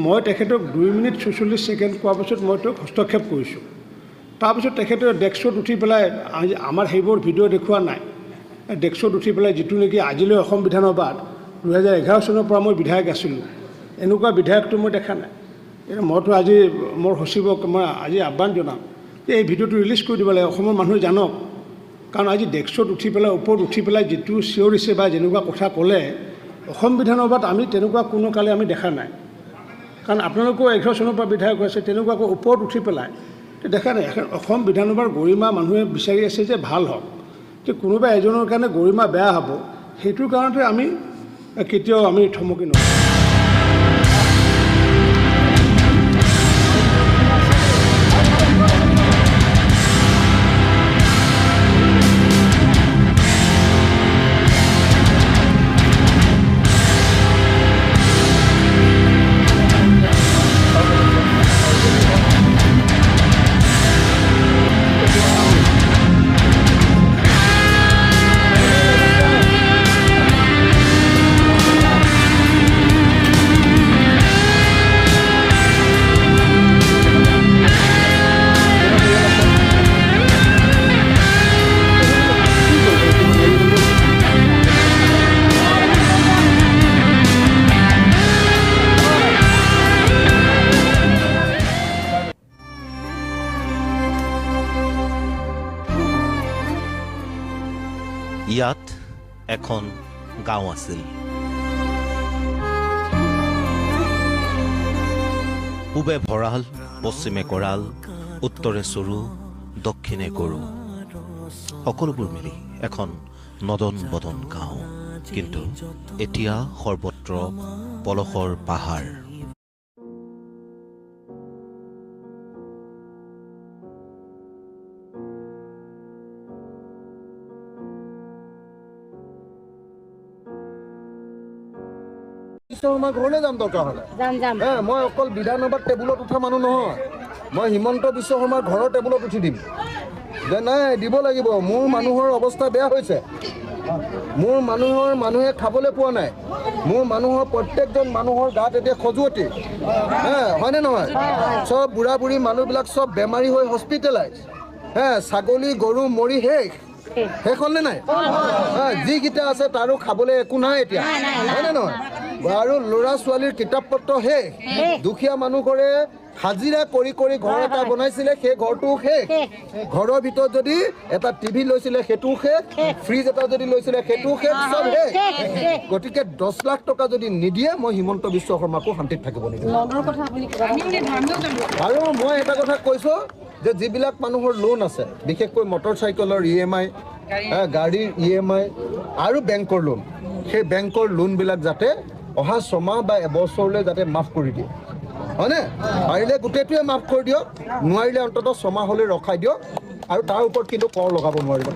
মই তেখেতক 2 minute 46 second কোৱাৰ পিছত মই তেওঁক হস্তক্ষেপ কৰিছোঁ। তাৰপিছত তেখেতে ডেস্কত উঠি পেলাই আমাৰ সেইবোৰ ভিডিঅ' দেখুওৱা নাই, ডেস্কত উঠি পেলাই যিটো নেকি আজিলৈ অসম বিধানসভাত 2011 চনৰ পৰা মই বিধায়ক আছিলোঁ, এনেকুৱা বিধায়কটো মই দেখা নাই। মইতো আজি মোৰ সচিবক মই আজি আহ্বান জনাম যে এই ভিডিঅ'টো ৰিলিজ কৰি দিব লাগে, অসমৰ মানুহে জানক। কাৰণ আজি ডেস্কত উঠি পেলাই ওপৰত উঠি পেলাই যিটো চিঞৰিছে বা যেনেকুৱা কথা ক'লে অসম বিধানসভাত আমি তেনেকুৱা কোনো কালে আমি দেখা নাই। কাৰণ আপোনালোকেও 11 চনৰ পৰা বিধায়ক হৈছে, তেনেকুৱাকৈ ওপৰত উঠি পেলাই দেখা নাই। অসম বিধানসভাৰ গৰিমা মানুহে বিচাৰি আছে যে ভাল হওক, যে কোনোবা এজনৰ কাৰণে গৰিমা বেয়া হ'ব, সেইটোৰ কাৰণতে আমি কেতিয়াও আমি থমকি নকৰোঁ। ইয়াত এখন গাঁও আছিল। পূবে ভঁৰাল, পশ্চিমে কৰাল, উত্তৰে চৰু, দক্ষিণে গৰু, সকলোবোৰ মিলি এখন নদন বদন গাঁও। কিন্তু এতিয়া সৰ্বত্ৰ পলসৰ পাহাৰ। মই ঘৰলৈ যাম দৰকাৰ হ'লে। মই অকল বিধানসভাত টেবুলত উঠা মানুহ নহয়, মই হিমন্ত বিশ্ব শৰ্মাৰ ঘৰৰ টেবুলত উঠি দিম যে নাই দিব লাগিব। মোৰ মানুহৰ অৱস্থা বেয়া হৈছে, মোৰ মানুহে খাবলৈ পোৱা নাই, মোৰ মানুহৰ প্ৰত্যেকজন মানুহৰ গাত এতিয়া খজুৱতি, হয়নে নহয়? চব বুঢ়া বুঢ়ী মানুহবিলাক চব বেমাৰী হৈ হস্পিটেলাইজ, ছাগলী গৰু মৰি শেষ হ'লনে নাই? যিকেইটা আছে তাৰো খাবলৈ একো নাই এতিয়া, হয়নে নহয়? আৰু ল'ৰা ছোৱালীৰ কিতাপ পত্ৰ শেষ, দুখীয়া মানুহৰে হাজিৰা কৰি কৰি ঘৰ এটা বনাইছিলে, সেই ঘৰটো শেষ। ঘৰৰ ভিতৰত যদি এটা টিভি লৈছিলে সেইটোও শেষ, ফ্ৰিজ এটা যদি লৈছিলে সেইটোও শেষ, চব শেষ। গতিকে 10 লাখ টকা যদি নিদিয়ে মই হিমন্ত বিশ্ব শৰ্মাকো শান্তিত থাকিব নিদিওঁ। আৰু মই এটা কথা কৈছোঁ যে যিবিলাক মানুহৰ লোন আছে, বিশেষকৈ মটৰ চাইকেলৰ EMI, গাড়ীৰ EMI আৰু বেংকৰ লোন, সেই বেংকৰ লোনবিলাক যাতে অহা 6 মাহ বা এবছৰলৈ যাতে মাফ কৰি দিয়ে, হয়নে? পাৰিলে গোটেইটোৱে মাফ কৰি দিয়ক, নোৱাৰিলে অন্ততঃ 6 মাহলৈ ৰখাই দিয়ক। আৰু তাৰ ওপৰত কিন্তু কৰ লগাব নোৱাৰিব,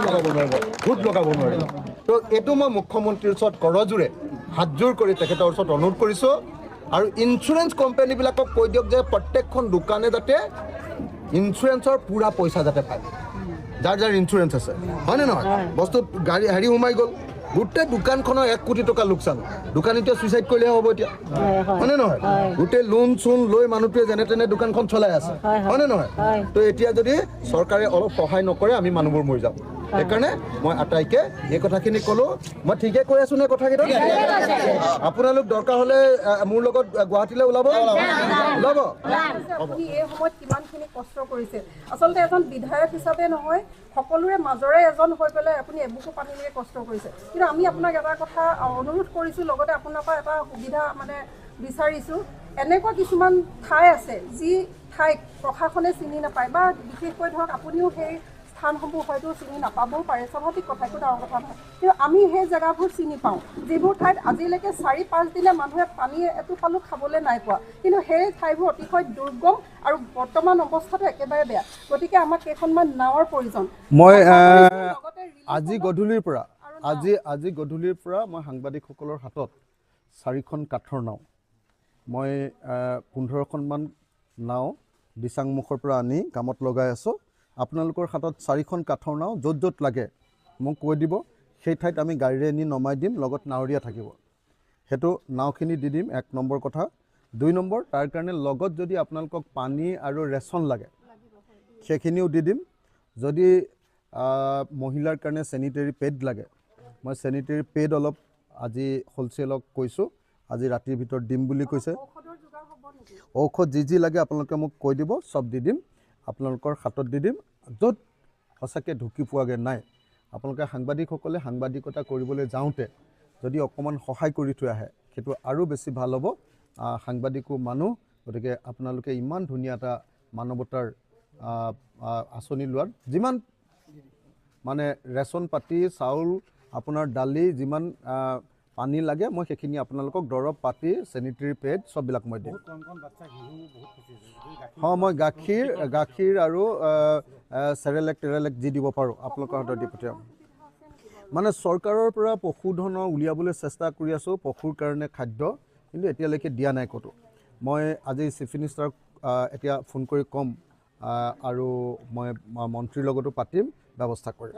লগাব নোৱাৰিব, সুদ লগাব নোৱাৰিব। তো এইটো মই মুখ্যমন্ত্ৰীৰ ওচৰত কৰজোৰে হাতযোৰ কৰি তেখেতৰ ওচৰত অনুৰোধ কৰিছোঁ। আৰু ইঞ্চুৰেঞ্চ কোম্পানীবিলাকক কৈ দিয়ক যে প্ৰত্যেকখন দোকানে যাতে ইঞ্চুৰেঞ্চৰ পূৰা পইচা যাতে পায়, যাৰ যাৰ ইঞ্চুৰেঞ্চ আছে, হয়নে নহয়? বস্তু গাড়ী সোমাই গ'ল, গোটেই দোকানখনৰ 1 কোটি টকা লোকচান, দোকান এতিয়া চুইচাইড কৰিলে হ'ব এতিয়া, হয়নে নহয়? গোটেই লোন চোন লৈ মানুহটোৱে যেনে তেনে দোকানখন চলাই আছে, হয়নে নহয়? তো এতিয়া যদি চৰকাৰে অলপ সহায় নকৰে আমি মানুহবোৰ মৰি যাম। সেইকাৰণে মই আটাইকে এই কথাখিনি ক'লোঁ। মই ঠিকে কৈ আছোঁ নে কথাকেইটা? আপোনালোক দৰকাৰ হ'লে মোৰ লগত গুৱাহাটীলৈ ওলাব। আপুনি এই সময়ত কিমানখিনি কষ্ট কৰিছে, আচলতে এজন বিধায়ক হিচাপে নহয়, সকলোৰে মাজৰে এজন হৈ পেলাই আপুনি এবুকু পানীলৈকে কষ্ট কৰিছে। কিন্তু আমি আপোনাক এটা কথা অনুৰোধ কৰিছোঁ, লগতে আপোনাৰ পৰা এটা সুবিধা মানে বিচাৰিছোঁ। এনেকুৱা কিছুমান ঠাই আছে যি ঠাইক প্ৰশাসনে চিনি নাপায়, বা বিশেষকৈ ধৰক আপুনিও সেই স্থানসমূহ হয়তো চিনি নাপাবও পাৰে, স্বাভাৱিক কথা, একো ডাঙৰ কথা নহয়। কিন্তু আমি সেই জেগাবোৰ চিনি পাওঁ, যিবোৰ ঠাইত আজিলৈকে 4-5 দিনে মানুহে পানী এটোপালো খাবলৈ নাই পোৱা। কিন্তু সেই ঠাইবোৰ অতিশয় দুৰ্গম আৰু বৰ্তমান অৱস্থাটো একেবাৰে বেয়া। গতিকে আমাক কেইখনমান নাৱৰ প্ৰয়োজন। মই আজি গধূলিৰ পৰা মই সাংবাদিকসকলৰ হাতত 4খন কাঠৰ নাও, মই 15খনমান নাও দিচাংমুখৰ পৰা আনি কামত লগাই আছোঁ। আপোনালোকৰ হাতত 4খন কাঠৰ নাও য'ত য'ত লাগে মোক কৈ দিব, সেই ঠাইত আমি গাড়ীৰে নি নমাই দিম, লগত নাৱৰীয়া থাকিব। সেইটো নাওখিনি দি দিম, 1 নম্বৰ কথা। 2 নম্বৰ তাৰ কাৰণে লগত যদি আপোনালোকক পানী আৰু ৰেচন লাগে সেইখিনিও দি দিম যদি মহিলাৰ কাৰণে চেনিটেৰী পেড লাগে মই চেনিটেৰী পেড অলপ আজি হোলচেলক কৈছোঁ আজি ৰাতিৰ ভিতৰত দিম বুলি কৈছে ঔষধ যি লাগে আপোনালোকে মোক কৈ দিব চব দি দিম আপোনালোকৰ হাতত দি দিম য'ত সঁচাকৈ ঢুকি পোৱাগৈ নাই আপোনালোকে সাংবাদিকসকলে সাংবাদিকতা কৰিবলৈ যাওঁতে যদি অকণমান সহায় কৰি থৈ আহে সেইটো আৰু বেছি ভাল হ'ব সাংবাদিকো মানুহ গতিকে আপোনালোকে ইমান ধুনীয়া এটা মানৱতাৰ আঁচনি লোৱাৰ যিমান মানে ৰেচন পাতি চাউল আপোনাৰ দালি যিমান পানী লাগে মই সেইখিনি আপোনালোকক দৰৱ পাতি চেনিটেৰী পেড চববিলাক মই দিম হয় মই গাখীৰ আৰু চেৰেলেক যি দিব পাৰোঁ আপোনালোকৰ হাতত দি পঠিয়াম মানে চৰকাৰৰ পৰা পশুধন উলিয়াবলৈ চেষ্টা কৰি আছোঁ পশুৰ কাৰণে খাদ্য কিন্তু এতিয়ালৈকে দিয়া নাই ক'তো মই আজি চিফ মিনিষ্টাৰক এতিয়া ফোন কৰি ক'ম আৰু মই মন্ত্ৰীৰ লগতো পাতিম ব্যৱস্থা কৰিম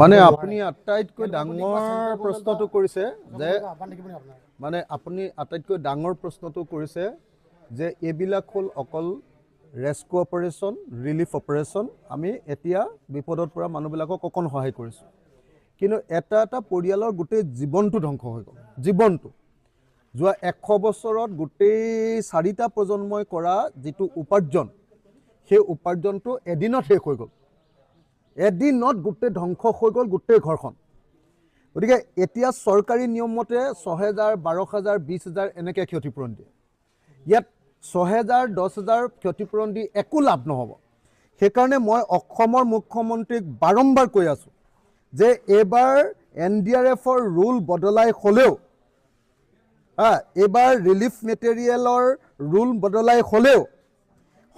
মানে আপুনি আটাইতকৈ ডাঙৰ প্ৰশ্নটো কৰিছে যে মানে আপুনি আটাইতকৈ ডাঙৰ প্ৰশ্নটো কৰিছে যে এইবিলাক হ'ল অকল ৰেস্কিউ অপাৰেশ্যন ৰিলিফ অপাৰেশ্যন আমি এতিয়া বিপদত পৰা মানুহবিলাকক অকণ সহায় কৰিছোঁ কিন্তু এটা পৰিয়ালৰ গোটেই জীৱনটো ধ্বংস হৈ গ'ল জীৱনটো যোৱা 100 বছৰত গোটেই 4টা প্ৰজন্মই কৰা যিটো উপাৰ্জন সেই উপাৰ্জনটো এদিনত শেষ হৈ গ'ল এদিনত গোটেই ধ্বংস হৈ গ'ল গোটেই ঘৰখন গতিকে এতিয়া চৰকাৰী নিয়ম মতে 6,000 12,000 20,000 এনেকৈ ক্ষতিপূৰণ দিয়ে ইয়াত 6,000 10,000 ক্ষতিপূৰণ দি একো লাভ নহ'ব সেইকাৰণে মই অসমৰ মুখ্যমন্ত্ৰীক বাৰম্বাৰ কৈ আছোঁ যে এইবাৰ NDRFৰ ৰুল বদলাই হ'লেও এইবাৰ ৰিলিফ মেটেৰিয়েলৰ ৰুল বদলাই হ'লেও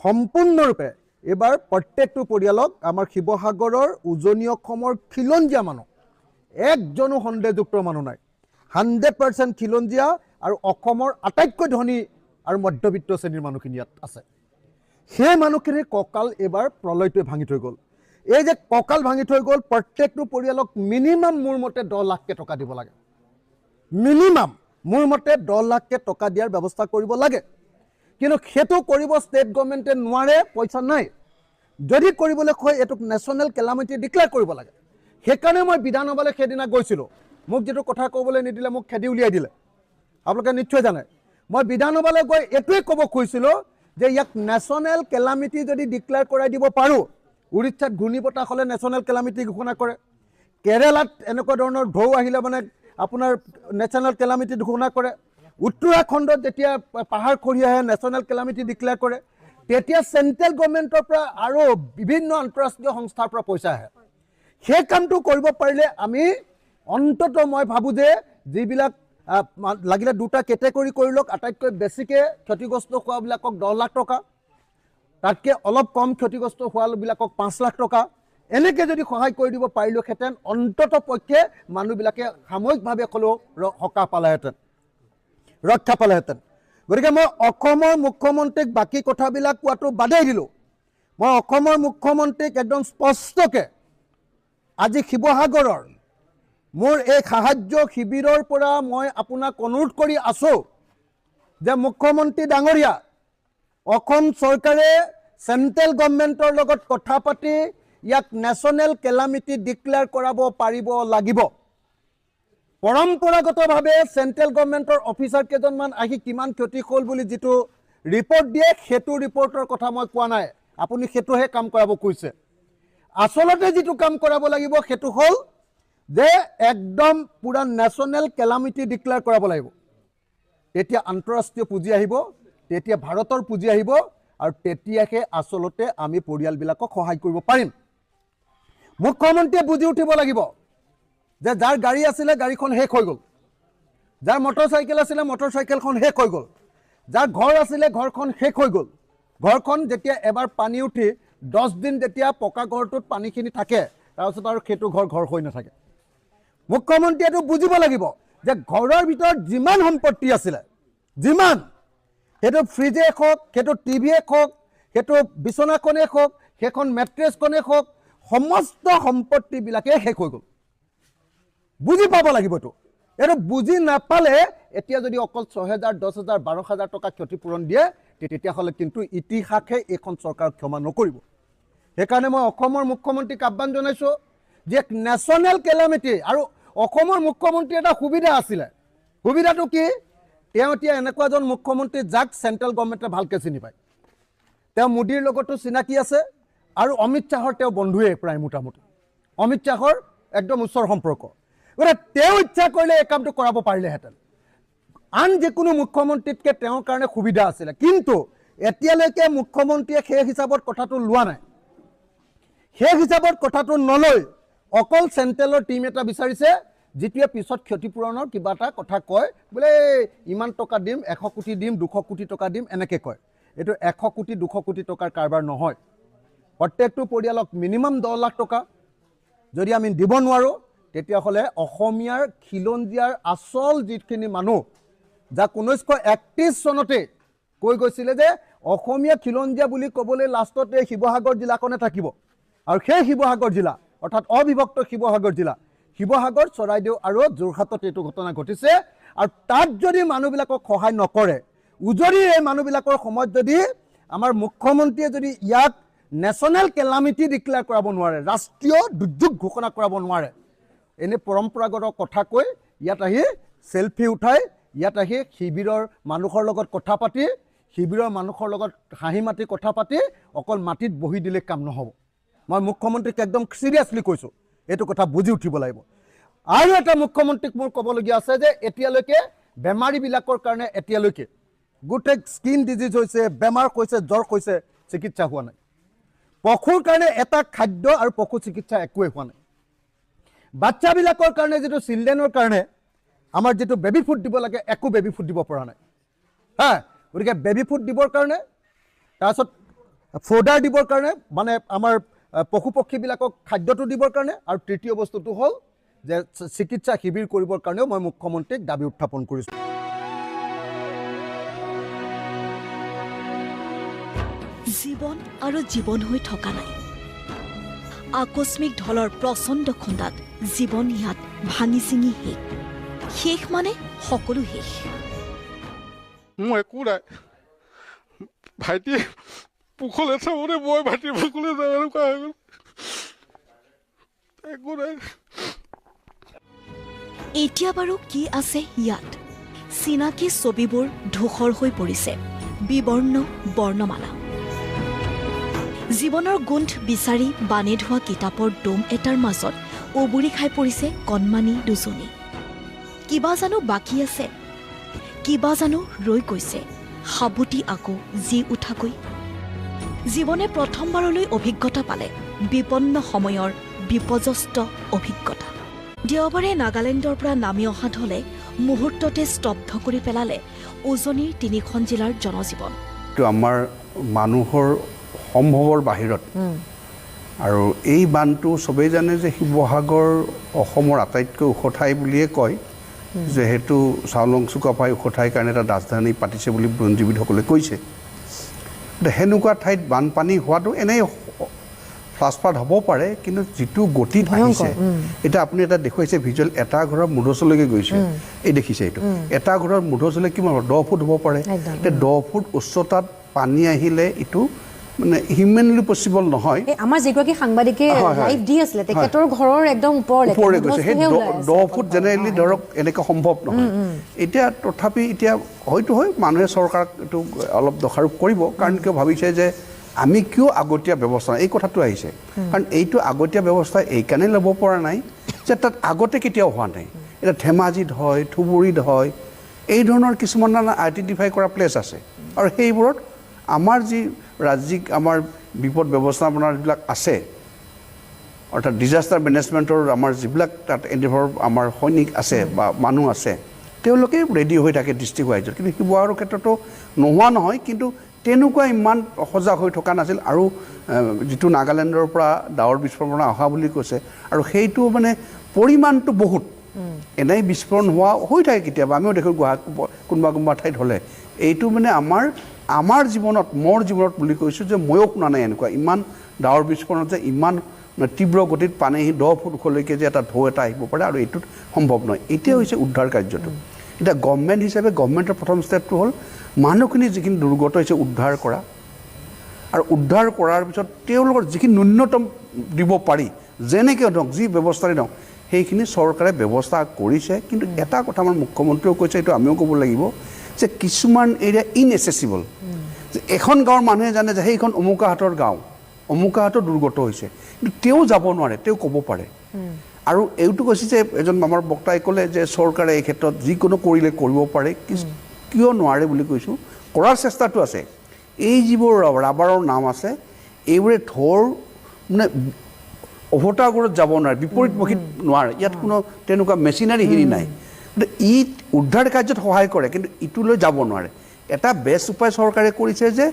সম্পূৰ্ণৰূপে এইবাৰ প্ৰত্যেকটো পৰিয়ালক আমাৰ শিৱসাগৰৰ উজনি অসমৰ খিলঞ্জীয়া মানুহ একজনো সন্দেহযুক্ত মানুহ নাই 100% খিলঞ্জীয়া আৰু অসমৰ আটাইতকৈ ধনী আৰু মধ্যবিত্ত শ্ৰেণীৰ মানুহখিনি ইয়াত আছে সেই মানুহখিনিৰ কঁকাল এইবাৰ প্ৰলয়টোৱে ভাঙি থৈ গ'ল এই যে কঁকাল ভাঙি থৈ গ'ল প্ৰত্যেকটো পৰিয়ালক মিনিমাম মোৰ মতে 10 লাখকৈ টকা দিব লাগে মিনিমাম মোৰ মতে 10 লাখকৈ টকা দিয়াৰ ব্যৱস্থা কৰিব লাগে কিন্তু সেইটো কৰিব ষ্টেট গভৰ্ণমেণ্টে নোৱাৰে পইচা নাই যদি কৰিবলৈ কয় এইটোক নেশ্যনেল কেলামিটি ডিক্লেয়াৰ কৰিব লাগে সেইকাৰণে মই বিধানসভালৈ সেইদিনা গৈছিলোঁ মোক যিটো কথা ক'বলৈ নিদিলে মোক খেদি উলিয়াই দিলে আপোনালোকে নিশ্চয় জানে মই বিধানসভালৈ গৈ এইটোৱে ক'ব খুজিছিলোঁ যে ইয়াক নেশ্যনেল কেলামিটি যদি ডিক্লেয়াৰ কৰাই দিব পাৰোঁ উৰিষ্যাত ঘূৰ্ণীবতাহ হ'লে নেশ্যনেল কেলামিটি ঘোষণা কৰে কেৰেলাত এনেকুৱা ধৰণৰ ঢৌ আহিলে মানে আপোনাৰ নেশ্যনেল কেলামিটি ঘোষণা কৰে উত্তৰাখণ্ডত যেতিয়া পাহাৰ খহি আহে নেশ্যনেল কেলামিটি ডিক্লেয়াৰ কৰে তেতিয়া চেণ্ট্ৰেল গভৰ্ণমেণ্টৰ পৰা আৰু বিভিন্ন আন্তঃৰাষ্ট্ৰীয় সংস্থাৰ পৰা পইচা আহে সেই কামটো কৰিব পাৰিলে আমি অন্ততঃ মই ভাবোঁ যে যিবিলাক লাগিলে 2টা কেটেগৰী কৰি লওক আটাইতকৈ বেছিকৈ ক্ষতিগ্ৰস্ত হোৱাবিলাকক 10 লাখ টকা তাতকৈ অলপ কম ক্ষতিগ্ৰস্ত হোৱাবিলাকক 5 লাখ টকা এনেকৈ যদি সহায় কৰি দিব পাৰিলোহেঁতেন অন্ততঃ পক্ষে মানুহবিলাকে সাময়িকভাৱে হ'লেও সকাহ পালেহেঁতেন ৰক্ষা পালেহেঁতেন গতিকে মই অসমৰ মুখ্যমন্ত্ৰীক বাকী কথাবিলাক কোৱাটো বাদেই দিলোঁ মই অসমৰ মুখ্যমন্ত্ৰীক একদম স্পষ্টকৈ আজি শিৱসাগৰৰ মোৰ এই সাহায্য শিবিৰৰ পৰা মই আপোনাক অনুৰোধ কৰি আছোঁ যে মুখ্যমন্ত্ৰী ডাঙৰীয়া অসম চৰকাৰে চেণ্ট্ৰেল গভৰ্ণমেণ্টৰ লগত কথা পাতি ইয়াক নেশ্যনেল কেলামিটি ডিক্লেয়াৰ কৰাব পাৰিব লাগিব পৰম্পৰাগতভাৱে চেণ্ট্ৰেল গভৰ্ণমেণ্টৰ অফিচাৰ কেইজনমান আহি কিমান ক্ষতি হ'ল বুলি যিটো ৰিপৰ্ট দিয়ে সেইটো ৰিপৰ্টৰ কথা মই কোৱা নাই আপুনি সেইটোহে কাম কৰাব কৈছে আচলতে যিটো কাম কৰাব লাগিব সেইটো হ'ল যে একদম পুৰা নেশ্যনেল কেলামিটি ডিক্লেয়াৰ কৰাব লাগিব তেতিয়া আন্তঃৰাষ্ট্ৰীয় পুঁজি আহিব তেতিয়া ভাৰতৰ পুঁজি আহিব আৰু তেতিয়াহে আচলতে আমি পৰিয়ালবিলাকক সহায় কৰিব পাৰিম মুখ্যমন্ত্ৰীয়ে বুজি উঠিব লাগিব যে যাৰ গাড়ী আছিলে গাড়ীখন শেষ হৈ গ'ল যাৰ মটৰচাইকেল আছিলে মটৰচাইকেলখন শেষ হৈ গ'ল যাৰ ঘৰ আছিলে ঘৰখন শেষ হৈ গ'ল ঘৰখন যেতিয়া এবাৰ পানী উঠি 10 দিন যেতিয়া পকা ঘৰটোত পানীখিনি থাকে তাৰপিছত আৰু সেইটো ঘৰ হৈ নাথাকে মুখ্যমন্ত্ৰীয়েতো বুজিব লাগিব যে ঘৰৰ ভিতৰত যিমান সম্পত্তি আছিলে যিমান সেইটো ফ্ৰিজে হওক সেইটো টিভিয়ে হওক সেইটো বিচনাখনে হওক সেইখন মেট্ৰেছখনে হওক সমস্ত সম্পত্তিবিলাকে শেষ হৈ গ'ল বুজি পাব লাগিব এইটো এইটো বুজি নাপালে এতিয়া যদি অকল 6,000, 10,000, 12,000 টকা ক্ষতিপূৰণ দিয়ে তেতিয়াহ'লে কিন্তু ইতিহাসে এইখন চৰকাৰক ক্ষমা নকৰিব। সেইকাৰণে মই অসমৰ মুখ্যমন্ত্ৰীক আহ্বান জনাইছোঁ যে নেশ্যনেল কেলামিটি, আৰু অসমৰ মুখ্যমন্ত্ৰী এটা সুবিধা আছিলে। সুবিধাটো কি? তেওঁ এতিয়া এনেকুৱা এজন মুখ্যমন্ত্ৰী যাক চেণ্ট্ৰেল গভৰ্ণমেণ্টে ভালকৈ চিনি পায়। তেওঁ মোদীৰ লগতো চিনাকি আছে আৰু অমিত শ্বাহৰ তেওঁ বন্ধুৱেই প্ৰায় মোটামুটি। অমিত শ্বাহৰ একদম ওচৰ সম্পৰ্ক। গতিকে তেওঁ ইচ্ছা কৰিলে এই কামটো কৰাব পাৰিলেহেঁতেন। আন যিকোনো মুখ্যমন্ত্ৰীতকৈ তেওঁৰ কাৰণে সুবিধা আছিলে, কিন্তু এতিয়ালৈকে মুখ্যমন্ত্ৰীয়ে সেই হিচাপত কথাটো লোৱা নাই। সেই হিচাপত কথাটো নলৈ অকল চেণ্ট্ৰেলৰ টীম এটা বিচাৰিছে, যিটোৱে পিছত ক্ষতিপূৰণৰ কিবা এটা কথা কয়, বোলে ইমান টকা দিম, 100 কোটি দিম, 200 কোটি টকা দিম, এনেকৈ কয়। এইটো 100 কোটি 200 কোটি টকাৰ কাৰবাৰ নহয়। প্ৰত্যেকটো পৰিয়ালক মিনিমাম 10 লাখ টকা যদি আমি দিব নোৱাৰোঁ, তেতিয়াহ'লে অসমীয়াৰ খিলঞ্জীয়াৰ আচল যিখিনি মানুহ, যাক 1931 চনতে কৈ গৈছিলে যে অসমীয়া খিলঞ্জীয়া বুলি ক'বলৈ লাষ্টতে শিৱসাগৰ জিলাখনে থাকিব, আৰু সেই শিৱসাগৰ জিলা অৰ্থাৎ অবিভক্ত শিৱসাগৰ জিলা, শিৱসাগৰ, চৰাইদেউ আৰু যোৰহাটত এইটো ঘটনা ঘটিছে। আৰু তাত যদি মানুহবিলাকক সহায় নকৰে, উজৰি এই মানুহবিলাকৰ সময়ত যদি আমাৰ মুখ্যমন্ত্ৰীয়ে যদি ইয়াক নেশ্যনেল কেলামিটি ডিক্লেয়াৰ কৰাব নোৱাৰে, ৰাষ্ট্ৰীয় দুৰ্যোগ ঘোষণা কৰাব নোৱাৰে, এনে পৰম্পৰাগত কথা কৈ ইয়াত আহি চেলফি উঠাই, ইয়াত আহি শিবিৰৰ মানুহৰ লগত কথা পাতি, শিবিৰৰ মানুহৰ লগত হাঁহি মাতি কথা পাতি অকল মাটিত বহি দিলে কাম নহ'ব। মই মুখ্যমন্ত্ৰীক একদম চিৰিয়াছলি কৈছোঁ, এইটো কথা বুজি উঠিব লাগিব। আৰু এটা মুখ্যমন্ত্ৰীক মোৰ ক'বলগীয়া আছে যে এতিয়ালৈকে বেমাৰীবিলাকৰ কাৰণে এতিয়ালৈকে গোটেই স্কিন ডিজিজ হৈছে, বেমাৰ হৈছে, জ্বৰ হৈছে, চিকিৎসা হোৱা নাই। পশুৰ কাৰণে এটা খাদ্য আৰু পশু চিকিৎসা একোৱেই হোৱা নাই। বাচ্চাবিলাকৰ কাৰণে যিটো চিলড্ৰেনৰ কাৰণে আমাৰ যিটো বেবী ফুড দিব লাগে, একো বেবী ফুড দিব পৰা নাই। গতিকে বেবী ফুড দিবৰ কাৰণে, তাৰপিছত ফ'ডাৰ দিবৰ কাৰণে, মানে আমাৰ পশু পক্ষীবিলাকক খাদ্যটো দিবৰ কাৰণে, আৰু তৃতীয় বস্তুটো হ'ল যে চিকিৎসা শিবিৰ কৰিবৰ কাৰণেও মই মুখ্যমন্ত্ৰীক দাবী উত্থাপন কৰিছোঁ। জীৱন আৰু জীৱন হৈ থকা নাই। আকস্মিক ঢলৰ প্ৰচণ্ড খুন্দাত জীৱন ইয়াত ভাঙি চিঙি শেষ। শেষ মানে সকলো শেষ। মোৰ একো নাই। ভাইটি পোখলে চাবলৈ মই ভাইটিৰ পোখলে যাওঁ, এনেকুৱা হৈ গ'ল। একো নাই। এতিয়া বাৰু কি আছে ইয়াত? চিনাকি ছবিবোৰ ধূসৰ হৈ পৰিছে, বিবৰ্ণ বৰ্ণমালা। জীৱনৰ গোন্ধ বিচাৰি বানে ধোৱা কিতাপৰ দম এটাৰ মাজত উবুৰি খাই পৰিছে কণমানি দুজনী। কিবা জানো বাকী আছে, কিবা জানো ৰৈ গৈছে, সাবুতি আকৌ জি উঠাকৈ। জীৱনে প্ৰথমবাৰলৈ অভিজ্ঞতা পালে বিপন্ন সময়ৰ বিপৰ্যস্ত অভিজ্ঞতা। দেওবাৰে নাগালেণ্ডৰ পৰা নামি অহা ঢলে মুহূৰ্ততে স্তব্ধ কৰি পেলালে উজনিৰ 3খন জিলাৰ জনজীৱন। আমাৰ মানুহৰ সম্ভৱৰ বাহিৰত, আৰু এই বানটো চবেই জানে যে শিৱসাগৰ অসমৰ আটাইতকৈ ওখ ঠাই বুলিয়ে কয়, যিহেতু চাউলং চুকাফাই ওখ ঠাইৰ কাৰণে এটা ৰাজধানী পাতিছে বুলি বুৰঞ্জীবিদসকলে কৈছে। সেনেকুৱা ঠাইত বানপানী হোৱাটো এনেই ফ্লাছফ্লাড হ'ব পাৰে, কিন্তু যিটো গতিত আহিছে, এতিয়া আপুনি এটা দেখুৱাইছে ভিজুৱেল, এটা ঘৰৰ মূধচলৈকে গৈছে, এই দেখিছে এইটো, এটা ঘৰৰ মূধচলৈ কিমান 10 ফুট হ'ব পাৰে। এতিয়া 10 ফুট উচ্চতাত পানী আহিলে এইটো মানে হিউমেনলি পচিবল নহয়। আমাৰ যিগৰাকী সাংবাদিকে লাইভ দি আছিলে, তেখেতৰ ঘৰৰ একদম ওপৰলৈ গৈছে। সেই 10 ফুট জেনেৰেলি ধৰক এনেকৈ সম্ভৱ নহয়। এতিয়া তথাপি এতিয়া হয়তো হয় মানুহে চৰকাৰক এইটো অলপ দোষাৰোপ কৰিব, কাৰণ কিয় ভাবিছে যে আমি কিয় আগতীয়া ব্যৱস্থা, এই কথাটো আহিছে। কাৰণ এইটো আগতীয়া ব্যৱস্থা এইকাৰণে ল'ব পৰা নাই যে তাত আগতে কেতিয়াও হোৱা নাই। এতিয়া ধেমাজিত হয়, ধুবুৰীত হয়, এই ধৰণৰ কিছুমান আইডেণ্টিফাই কৰা প্লেচ আছে, আৰু সেইবোৰত আমাৰ যি ৰাজ্যিক আমাৰ বিপদ ব্যৱস্থাপনাৰ যিবিলাক আছে, অৰ্থাৎ ডিজাষ্টাৰ মেনেজমেণ্টৰ আমাৰ যিবিলাক তাত এনডিএফৰ আমাৰ সৈনিক আছে বা মানুহ আছে, তেওঁলোকে ৰেডি হৈ থাকে ডিষ্ট্ৰিক্ট ৱাইজত। কিন্তু শিৱসাগৰৰ ক্ষেত্ৰতো নোহোৱা নহয়, কিন্তু তেনেকুৱা ইমান সজাগ হৈ থকা নাছিল। আৰু যিটো নাগালেণ্ডৰ পৰা ডাৱৰ বিস্ফোৰণা অহা বুলি কৈছে, আৰু সেইটো মানে পৰিমাণটো বহুত, এনেই বিস্ফোৰণ হৈ থাকে কেতিয়াবা, আমিও দেখোঁ কোনোবা ঠাইত হ'লে। এইটো মানে আমাৰ আমাৰ জীৱনত মোৰ জীৱনত বুলি কৈছোঁ যে ময়ো শুনা নাই এনেকুৱা ইমান ডাৱৰ বিস্ফোৰণত যে ইমান তীব্ৰ গতিত পানী 10 ফুট ওখলৈকে যে এটা ঢৌ এটা আহিব পাৰে আৰু এইটোত সম্ভৱ নহয় এতিয়া হৈছে উদ্ধাৰ কাৰ্যটো এতিয়া গভৰ্ণমেণ্ট হিচাপে গভৰ্ণমেণ্টৰ প্ৰথম ষ্টেপটো হ'ল মানুহখিনি যিখিনি দুৰ্গত হৈছে উদ্ধাৰ কৰা আৰু উদ্ধাৰ কৰাৰ পিছত তেওঁলোকৰ যিখিনি ন্যূনতম দিব পাৰি যেনেকৈ নহওক যি ব্যৱস্থাৰে নহওক সেইখিনি চৰকাৰে ব্যৱস্থা কৰিছে কিন্তু এটা কথা আমাৰ মুখ্যমন্ত্ৰীয়েও কৈছে এইটো আমিও ক'ব লাগিব যে কিছুমান এৰিয়া ইনএচেচিবল যে এখন গাঁৱৰ মানুহে জানে যে সেইখন অমুকাহাটৰ গাঁও অমুকাহাটৰ দুৰ্গত হৈছে কিন্তু তেওঁ যাব নোৱাৰে তেওঁ ক'ব পাৰে আৰু এইটো কৈছে যে এজন আমাৰ বক্তাই ক'লে যে চৰকাৰে এই ক্ষেত্ৰত যিকোনো কৰিলে কৰিব পাৰে কিয় নোৱাৰে বুলি কৈছোঁ কৰাৰ চেষ্টাটো আছে এই যিবোৰ ৰাবাৰৰ নাম আছে এইবোৰে ঢৌৰ মানে অভতাগৰত যাব নোৱাৰে বিপৰীতমুখী নোৱাৰে ইয়াত কোনো তেনেকুৱা মেচিনাৰী হেৰি নাই কিন্তু ই উদ্ধাৰ কাৰ্যত সহায় কৰে কিন্তু ইটোলৈ যাব নোৱাৰে এটা বেষ্ট উপায় চৰকাৰে কৰিছে যে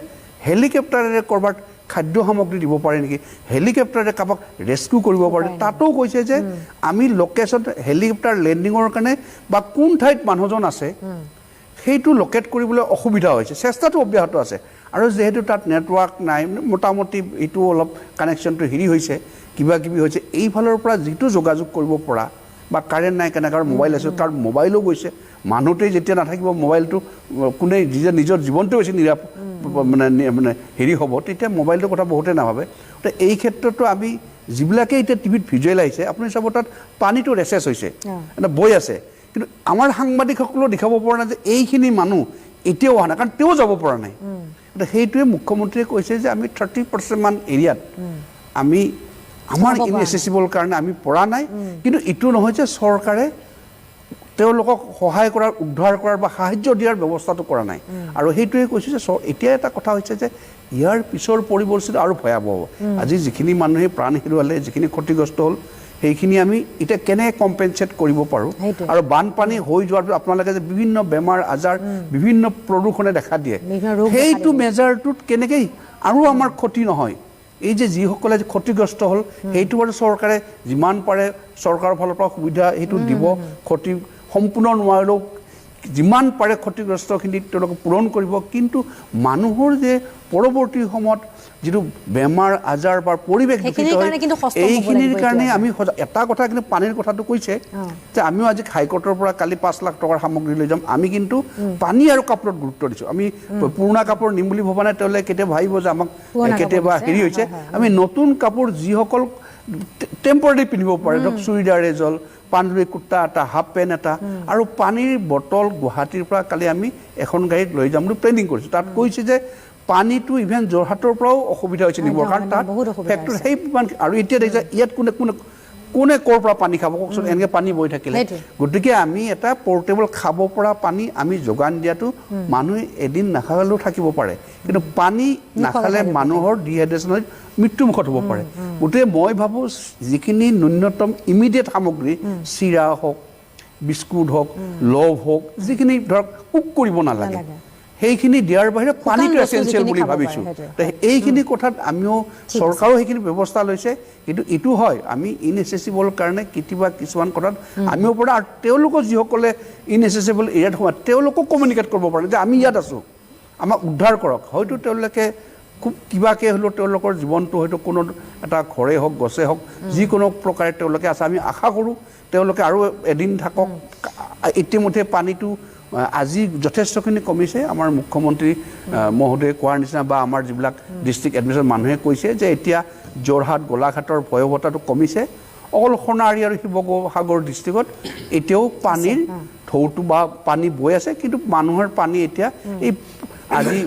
হেলিকপ্টাৰেৰে ক'ৰবাত খাদ্য সামগ্ৰী দিব পাৰে নেকি হেলিকপ্টাৰে কাৰোবাক ৰেস্কিউ কৰিব পাৰে তাতো কৈছে যে আমি লোকেশ্যন হেলিকপ্টাৰ লেণ্ডিঙৰ কাৰণে বা কোন ঠাইত মানুহজন আছে সেইটো লোকেট কৰিবলৈ অসুবিধা হৈছে চেষ্টাটো অব্যাহত আছে আৰু যেহেতু তাত নেটৱৰ্ক নাই মোটামুটি এইটো অলপ কানেকশ্যনটো হেৰি হৈছে কিবা কিবি হৈছে এইফালৰ পৰা যিটো যোগাযোগ কৰিব পৰা বা কাৰেণ্ট নাই কেনেকৈ মোবাইল আছে তাৰ মোবাইলো গৈছে মানুহটোৱে যেতিয়া নাথাকিব মোবাইলটো কোনে নিজৰ জীৱনটো বেছি মানে হেৰি হ'ব তেতিয়া মোবাইলটোৰ কথা বহুতে নাভাবে তো এই ক্ষেত্ৰতো আমি যিবিলাকে এতিয়া টিভিত ভিজুৱেল আহিছে আপুনি চাব তাত পানীটো ৰেচেছ হৈছে এটা বৈ আছে কিন্তু আমাৰ সাংবাদিকসকলেও দেখাব পৰা নাই যে এইখিনি মানুহ এতিয়াও অহা নাই কাৰণ তেওঁ যাব পৰা নাই সেইটোৱে মুখ্যমন্ত্ৰীয়ে কৈছে যে আমি 30% মান এৰিয়াত আমি আমাৰ ইনএচেচিবল কাৰণে আমি পৰা নাই কিন্তু ইটো নহয় যে চৰকাৰে তেওঁলোকক সহায় কৰাৰ উদ্ধাৰ কৰাৰ বা সাহায্য দিয়াৰ ব্যৱস্থাটো কৰা নাই আৰু সেইটোৱে কৈছোঁ যে এতিয়া এটা কথা হৈছে যে ইয়াৰ পিছৰ পৰিৱৰ্তিত আৰু ভয়াৱহ হ'ব আজি যিখিনি মানুহে প্ৰাণ হেৰুৱালে যিখিনি ক্ষতিগ্ৰস্ত হ'ল সেইখিনি আমি এতিয়া কেনেকৈ কম্পেনচেট কৰিব পাৰোঁ আৰু বানপানী হৈ যোৱাৰ পিছত আপোনালোকে যে বিভিন্ন বেমাৰ আজাৰ বিভিন্ন প্ৰদূষণে দেখা দিয়ে সেইটো মেজাৰটোত কেনেকৈ আৰু আমাৰ ক্ষতি নহয় এই যে যিসকলে ক্ষতিগ্ৰস্ত হ'ল সেইটো বাৰু চৰকাৰে যিমান পাৰে চৰকাৰৰ ফালৰ পৰা সুবিধা সেইটো দিব ক্ষতি সম্পূৰ্ণ নোৱাৰিলেও যিমান পাৰে ক্ষতিগ্ৰস্তখিনি তেওঁলোকে পূৰণ কৰিব কিন্তু মানুহৰ যে পৰৱৰ্তী সময়ত যিটো বেমাৰ আজাৰ বা পৰিৱেশ এইখিনিৰ কাৰণে আমি এটা কথা কিন্তু পানীৰ কথাটো কৈছে যে আমিও আজি হাইকোৰ্টৰ পৰা কালি 5 লাখ টকাৰ সামগ্ৰী লৈ যাম আমি কিন্তু পানী আৰু কাপোৰত গুৰুত্ব দিছোঁ আমি পুৰণা কাপোৰ নিম বুলি ভবা নাই তেওঁলোকে কেতিয়াবা ভাবিব যে আমাক কেতিয়াবা হেৰি হৈছে আমি নতুন কাপোৰ যিসকল টেম্পৰাৰী পিন্ধিব পাৰে ধৰক চুইদাৰ এজল পাঞ্জাবী কুৰ্তা এটা হাফ পেণ্ট এটা আৰু পানীৰ বটল গুৱাহাটীৰ পৰা কালি আমি এখন গাড়ীত লৈ যাম বুলি প্লেনিং কৰিছোঁ তাত কৈছে যে পানীটো ইভেন যোৰহাটৰ পৰাও অসুবিধা হৈছে নিবৰ কাৰণ তাত ফেক্টৰী সেই আৰু এতিয়া দেখিছে ইয়াত কোনে ক'ৰ পৰা পানী খাব কওকচোন এনেকৈ পানী বৈ থাকিলে গতিকে আমি এটা পৰ্টেবল খাব পৰা পানী আমি যোগান দিয়াটো মানুহে এদিন নাখালেও থাকিব পাৰে কিন্তু পানী নাখালে মানুহৰ ডিহাইড্ৰেশ্যন হৈ মৃত্যুমুখত হ'ব পাৰে গতিকে মই ভাবোঁ যিখিনি ন্যূনতম ইমিডিয়েট সামগ্ৰী চিৰা হওক বিস্কুট হওক লভ হওক যিখিনি ধৰক কুক কৰিব নালাগে সেইখিনি দিয়াৰ বাহিৰে পানীটো এচেঞ্চিয়েল বুলি ভাবিছোঁ এইখিনি কথাত আমিও চৰকাৰেও সেইখিনি ব্যৱস্থা লৈছে কিন্তু এইটো হয় আমি ইনএচেচিবল কাৰণে কেতিয়াবা কিছুমান কথাত আমিও পৰা আৰু তেওঁলোকৰ যিসকলে ইনএচেচিবল এৰিয়াত সোমায় তেওঁলোকক কমিউনিকেট কৰিব পাৰে যে আমি ইয়াত আছোঁ আমাক উদ্ধাৰ কৰক হয়তো তেওঁলোকে খুব কিবাকৈ হ'লেও তেওঁলোকৰ জীৱনটো হয়তো কোনো এটা ঘৰে হওক গছে হওক যিকোনো প্ৰকাৰে তেওঁলোকে আছে আমি আশা কৰোঁ তেওঁলোকে আৰু এদিন থাকক ইতিমধ্যে পানীটো আজি যথেষ্টখিনি কমিছে আমাৰ মুখ্যমন্ত্ৰী মহোদয়ে কোৱাৰ নিচিনা বা আমাৰ যিবিলাক ডিষ্ট্ৰিক্ট এডমিনিষ্ট্ৰেশ্যন মানুহে কৈছে যে এতিয়া যোৰহাট গোলাঘাটৰ ভয়াৱহতাটো কমিছে অকল সোণাৰী আৰু শিৱসাগৰ ডিষ্ট্ৰিক্টত এতিয়াও পানীৰ ঢৌটো বা পানী বৈ আছে কিন্তু মানুহৰ পানী এতিয়া এই আজি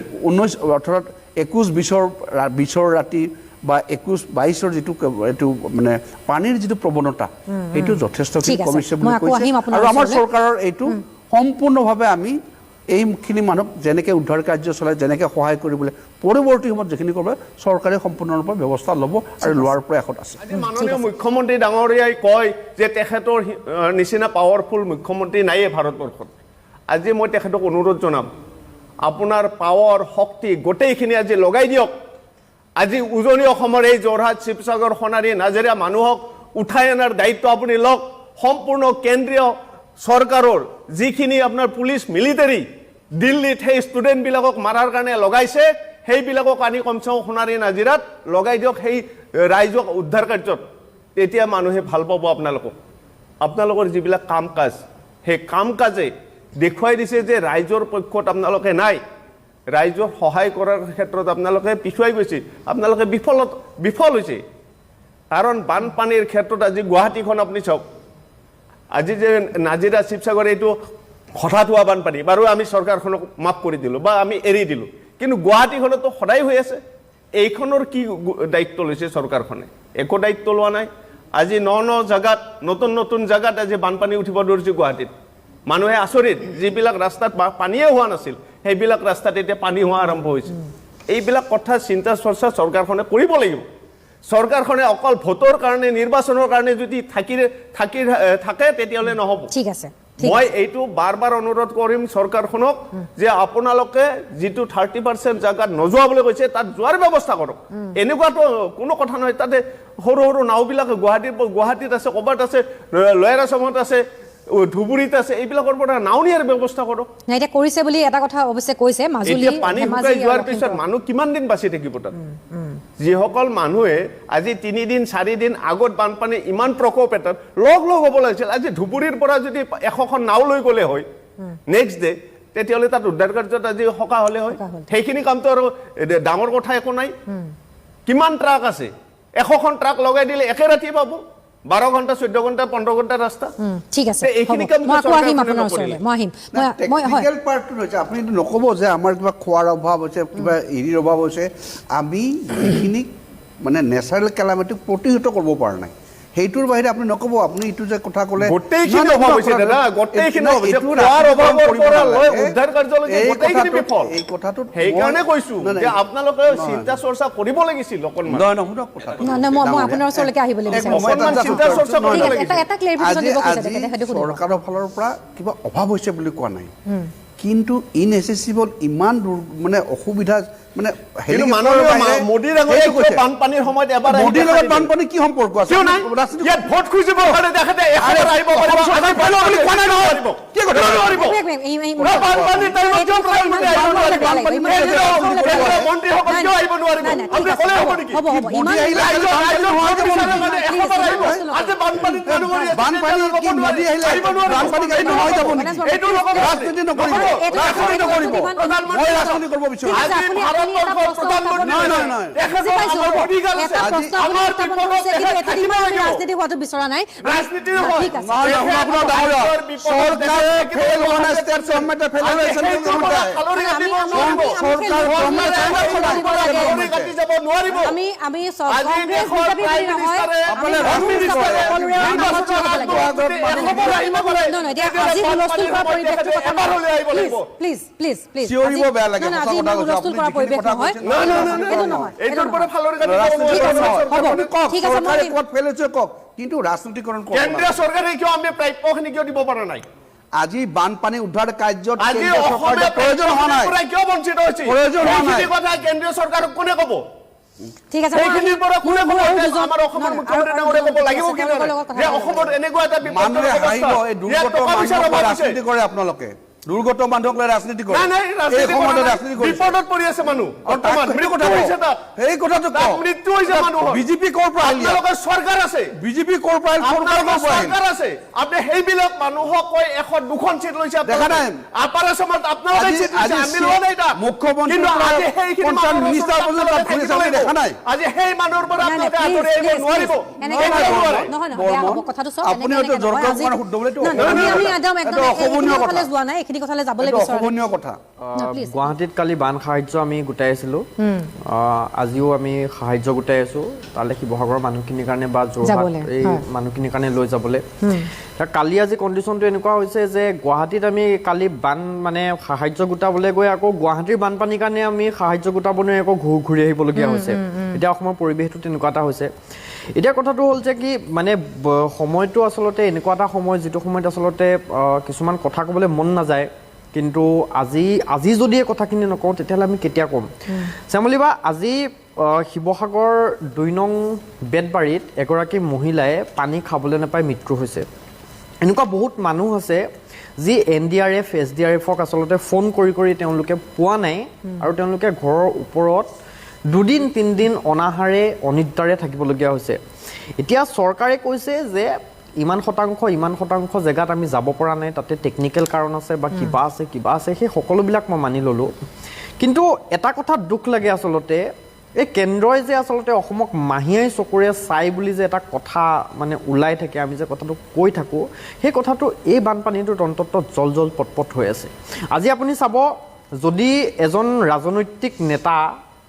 21-20 ৰাতি বা 21-22 যিটো এইটো মানে পানীৰ যিটো প্ৰৱণতা সেইটো যথেষ্টখিনি কমিছে বুলি কৈছে আৰু আমাৰ চৰকাৰৰ এইটো সম্পূৰ্ণভাৱে আমি এইখিনি মানুহক যেনেকৈ উদ্ধাৰ কাৰ্য চলাই যেনেকৈ সহায় কৰিবলৈ পৰৱৰ্তী সময়ত যিখিনি কৰিব চৰকাৰে সম্পূৰ্ণৰূপে ব্যৱস্থা ল'ব আৰু লোৱাৰ প্ৰয়াসত আছে মাননীয় মুখ্যমন্ত্ৰী ডাঙৰীয়াই কয় যে তেখেতৰ নিচিনা পাৱাৰফুল মুখ্যমন্ত্ৰী নাইয়ে ভাৰতবৰ্ষত আজি মই তেখেতক অনুৰোধ জনাম আপোনাৰ পাৱাৰ শক্তি গোটেইখিনি আজি লগাই দিয়ক আজি উজনি অসমৰ এই যোৰহাট শিৱসাগৰ সোণাৰী নাজিৰা মানুহক উঠাই অনাৰ দায়িত্ব আপুনি লওক সম্পূৰ্ণ কেন্দ্ৰীয় চৰকাৰৰ যিখিনি আপোনাৰ পুলিচ মিলিটাৰী দিল্লীত সেই ষ্টুডেণ্টবিলাকক মাৰাৰ কাৰণে লগাইছে সেইবিলাকক আনি কমচে কম সোণাৰী নাজিৰাত লগাই দিয়ক সেই ৰাইজক উদ্ধাৰ কাৰ্যত তেতিয়া মানুহে ভাল পাব আপোনালোকৰ যিবিলাক কাম কাজ সেই কাম কাজে দেখুৱাই দিছে যে ৰাইজৰ পক্ষত আপোনালোকে নাই ৰাইজক সহায় কৰাৰ ক্ষেত্ৰত আপোনালোকে পিছুৱাই গৈছে আপোনালোকে বিফল হৈছে কাৰণ বানপানীৰ ক্ষেত্ৰত আজি গুৱাহাটীখন আপুনি চাওক আজি যে নাজিৰা শিৱসাগৰ এইটো হঠাৎ হোৱা বানপানী বাৰু আমি চৰকাৰখনক মাফ কৰি দিলোঁ বা আমি এৰি দিলোঁ কিন্তু গুৱাহাটীখনতো সদায় হৈ আছে এইখনৰ কি দায়িত্ব লৈছে চৰকাৰখনে একো দায়িত্ব লোৱা নাই আজি ন জাগাত নতুন জাগাত আজি বানপানী উঠিব ধৰিছে গুৱাহাটীত মানুহে আচৰিত যিবিলাক ৰাস্তাত পানীয়ে হোৱা নাছিল সেইবিলাক ৰাস্তাত এতিয়া পানী হোৱা আৰম্ভ হৈছে এইবিলাক কথা চিন্তা চৰ্চা চৰকাৰখনে কৰিব লাগিব চৰকাৰখনে অকল ভোটৰ কাৰণে নিৰ্বাচনৰ কাৰণে যদি থাকে তেতিয়াহ'লে নহ'ব ঠিক আছে মই এইটো বাৰ অনুৰোধ কৰিম চৰকাৰখনক যে আপোনালোকে যিটো 30% জাগাত নোযোৱাবলৈ কৈছে তাত যোৱাৰ ব্যৱস্থা কৰক এনেকুৱাতো কোনো কথা নহয় তাতে সৰু নাওবিলাক গুৱাহাটীত আছে ক'ৰবাত আছে লয়াৰ আছামত আছে ধুবুৰীত আছে এইবিলাকৰ পৰা নাও নিয়াৰ ব্যৱস্থা কৰক নাই এটা কৰিছে বুলি এটা কথা অৱশ্যে কৈছে মাজুলী এতিয়া পানী শুকাই যোৱাৰ পিছত মানুহ কিমান দিন বাচি থাকিব তাত যিসকল মানুহে আজি 3 দিন 4 দিন আগত বানপানী ইমান প্ৰকোপ এটাত লগ হ'ব লাগিছিল আজি ধুবুৰীৰ পৰা যদি 100খন নাও লৈ গ'লে হয় নেক্সট ডে তেতিয়াহ'লে তাত উদ্ধাৰ কাৰ্যত আজি সকাহ হ'লে হয় সেইখিনি কামটো আৰু ডাঙৰ কথা একো নাই কিমান ট্ৰাক আছে 100খন ট্ৰাক লগাই দিলে একে ৰাতি পাব 12 ঘণ্টা 14 ঘণ্টা 15 ঘণ্টা ৰাস্তা ঠিক আছে এইখিনি কাম টেকনিকেল পাৰ্টটো হৈছে আপুনি নক'ব যে আমাৰ কিবা খোৱাৰ অভাৱ হৈছে কিবা হেৰিৰ অভাৱ হৈছে আমি যিখিনি মানে নেচাৰেল কেলামিটি প্ৰতিহত কৰিব পৰা নাই সেইটোৰ বাহিৰে আপুনি নক'ব আপুনি এইটো যে কথা ক'লে গোটেইখিনি অভাৱ হৈছে দাদা গোটেইখিনি খোৱাৰ অভাৱৰ পৰা লৈ উদ্ধাৰ কাৰ্যলৈকে গোটেইখিনি বিফল এই কথাটো সেইকাৰণে কৈছো যে আপোনালোকে চিন্তা চৰ্চা কৰিব লাগিছিল অকণমান নহয় কথা মই আপোনাৰ ওচৰলৈকে আহিবলৈ অকণমান চিন্তা চৰ্চা কৰিব লাগিছিল এটা ক্লেৰিফিকেশ্যন দিব কৈছে চৰকাৰৰ ফালৰ পৰা কিবা অভাৱ হৈছে বুলি কোৱা নাই কিন্তু ইনএচেচিবল ইমান মানে অসুবিধা মানে মোদীৰ আগত বানপানীৰ সময়ত এবাৰ মোদীৰ লগত বানপানী কি সম্পৰ্ক আছে ইয়াত ভোট খুজিব কাৰণে দেখাতে আহিব ৰাজনীতি হোৱাটো বিচৰা নাই কিন্তু ৰাজনীতিকৰণ কেন্দ্ৰীয় চৰকাৰে কিয় আমি প্ৰাপ্যখিনি কিয় দিব পৰা নাই আজি বানপানী উদ্ধাৰ কাৰ্যত প্ৰয়োজন হোৱা নাই কিয় বঞ্চিত হৈছে কথা কেন্দ্ৰীয় চৰকাৰক কোনে ক'ব ঠিক আছে সেইখিনিৰ পৰা কোনে ক'ব আমাৰ অসমৰ মুখ্যমন্ত্ৰী ডাঙৰীয়াই ক'ব লাগিব কি যে অসমত এনেকুৱা এটা মানুহে হাঁহিব এই দুৰ্গত মানুহক ৰাজনীতি কৰে আপোনালোকে দুৰ্গত মানুহক লৈ ৰাজনীতি কৰে এই সময়ত ৰাজনীতি কৰে বিপদত পৰি আছে মানুহ বৰ্তমান মৃত্যু হৈছে তাত এই কথাটো মৃত্যু হৈছে মানুহ বিজেপি ক'ৰ পৰা আহিল আপোনালোকৰ চৰকাৰ আছে বিজেপি ক'ৰ পৰা আহিল চৰকাৰ আছে আপুনি সেইবিলাক মানুহক কৈ 100-2খন চিট লৈছে দেখা নাই আপাৰ আছামত আপোনালোকে চিট লৈছে আমি লোৱা নাই তাত মুখ্যমন্ত্ৰী কিন্তু আজি সেইখিনি মিনিষ্টাৰ পৰ্যন্ত তাত ঘূৰি চাবলৈ দেখা নাই আজি সেই মানুহৰ পৰা আপোনালোকে আঁতৰি আহিব নোৱাৰিব আপুনি হয়তো জৰকাৰ মানে শুদ্ধ বুলিতো যোৱা নাই এইখিনি কথালৈ যাবলৈ অসহনীয় কথা গুৱাহাটীত কালি বান সাহায্য আমি গোটাই আছিলোঁ আজিও আমি সাহায্য গোটাই আছোঁ তালৈ শিৱসাগৰৰ মানুহখিনিৰ কাৰণে বা যোৰহাট এই মানুহখিনিৰ কাৰণে লৈ যাবলৈ কালি আজি কণ্ডিশ্যনটো এনেকুৱা হৈছে যে গুৱাহাটীত আমি কালি বান মানে সাহায্য গোটাবলৈ গৈ আকৌ গুৱাহাটীৰ বানপানীৰ কাৰণে আমি সাহায্য গোটাবলৈ আকৌ ঘূৰি আহিবলগীয়া হৈছে এতিয়া অসমৰ পৰিৱেশটো তেনেকুৱা এটা হৈছে এতিয়া কথাটো হ'ল যে কি মানে সময়টো আচলতে এনেকুৱা এটা সময় যিটো সময়ত আচলতে কিছুমান কথা ক'বলৈ মন নাযায় কিন্তু আজি যদি এই কথাখিনি নকওঁ তেতিয়াহ'লে আমি কেতিয়া ক'ম শ্যামলী বা আজি শিৱসাগৰ 2 নং বেতবাৰীত এগৰাকী মহিলাই পানী খাবলৈ নাপাই মৃত্যু হৈছে এনেকুৱা বহুত মানুহ আছে যি NDRF SDRFক আচলতে ফোন কৰি কৰি তেওঁলোকে পোৱা নাই আৰু তেওঁলোকে ঘৰৰ ওপৰত 2 দিন 3 দিন অনাহাৰে অনিদ্ৰাৰে থাকিবলগীয়া হৈছে এতিয়া চৰকাৰে কৈছে যে ইমান শতাংশ জেগাত আমি যাব পৰা নাই তাতে টেকনিক্যাল কাৰণ আছে বা কিবা আছে সেই সকলোবিলাক মই মানি ললো কিন্তু এটা কথা দুখ লাগে আচলতে এই কেন্দ্ৰই যে আচলতে অসমক মাহিয়াই চকুৰে চাই বুলি যে এটা কথা মানে ওলাই থাকে আমি যে কথাটো কৈ থাকো সেই কথাটো এই বানপানীটোৰ অন্তত জল পটপট হৈ আছে আজি আপুনি চাব যদি এজন ৰাজনৈতিক নেতা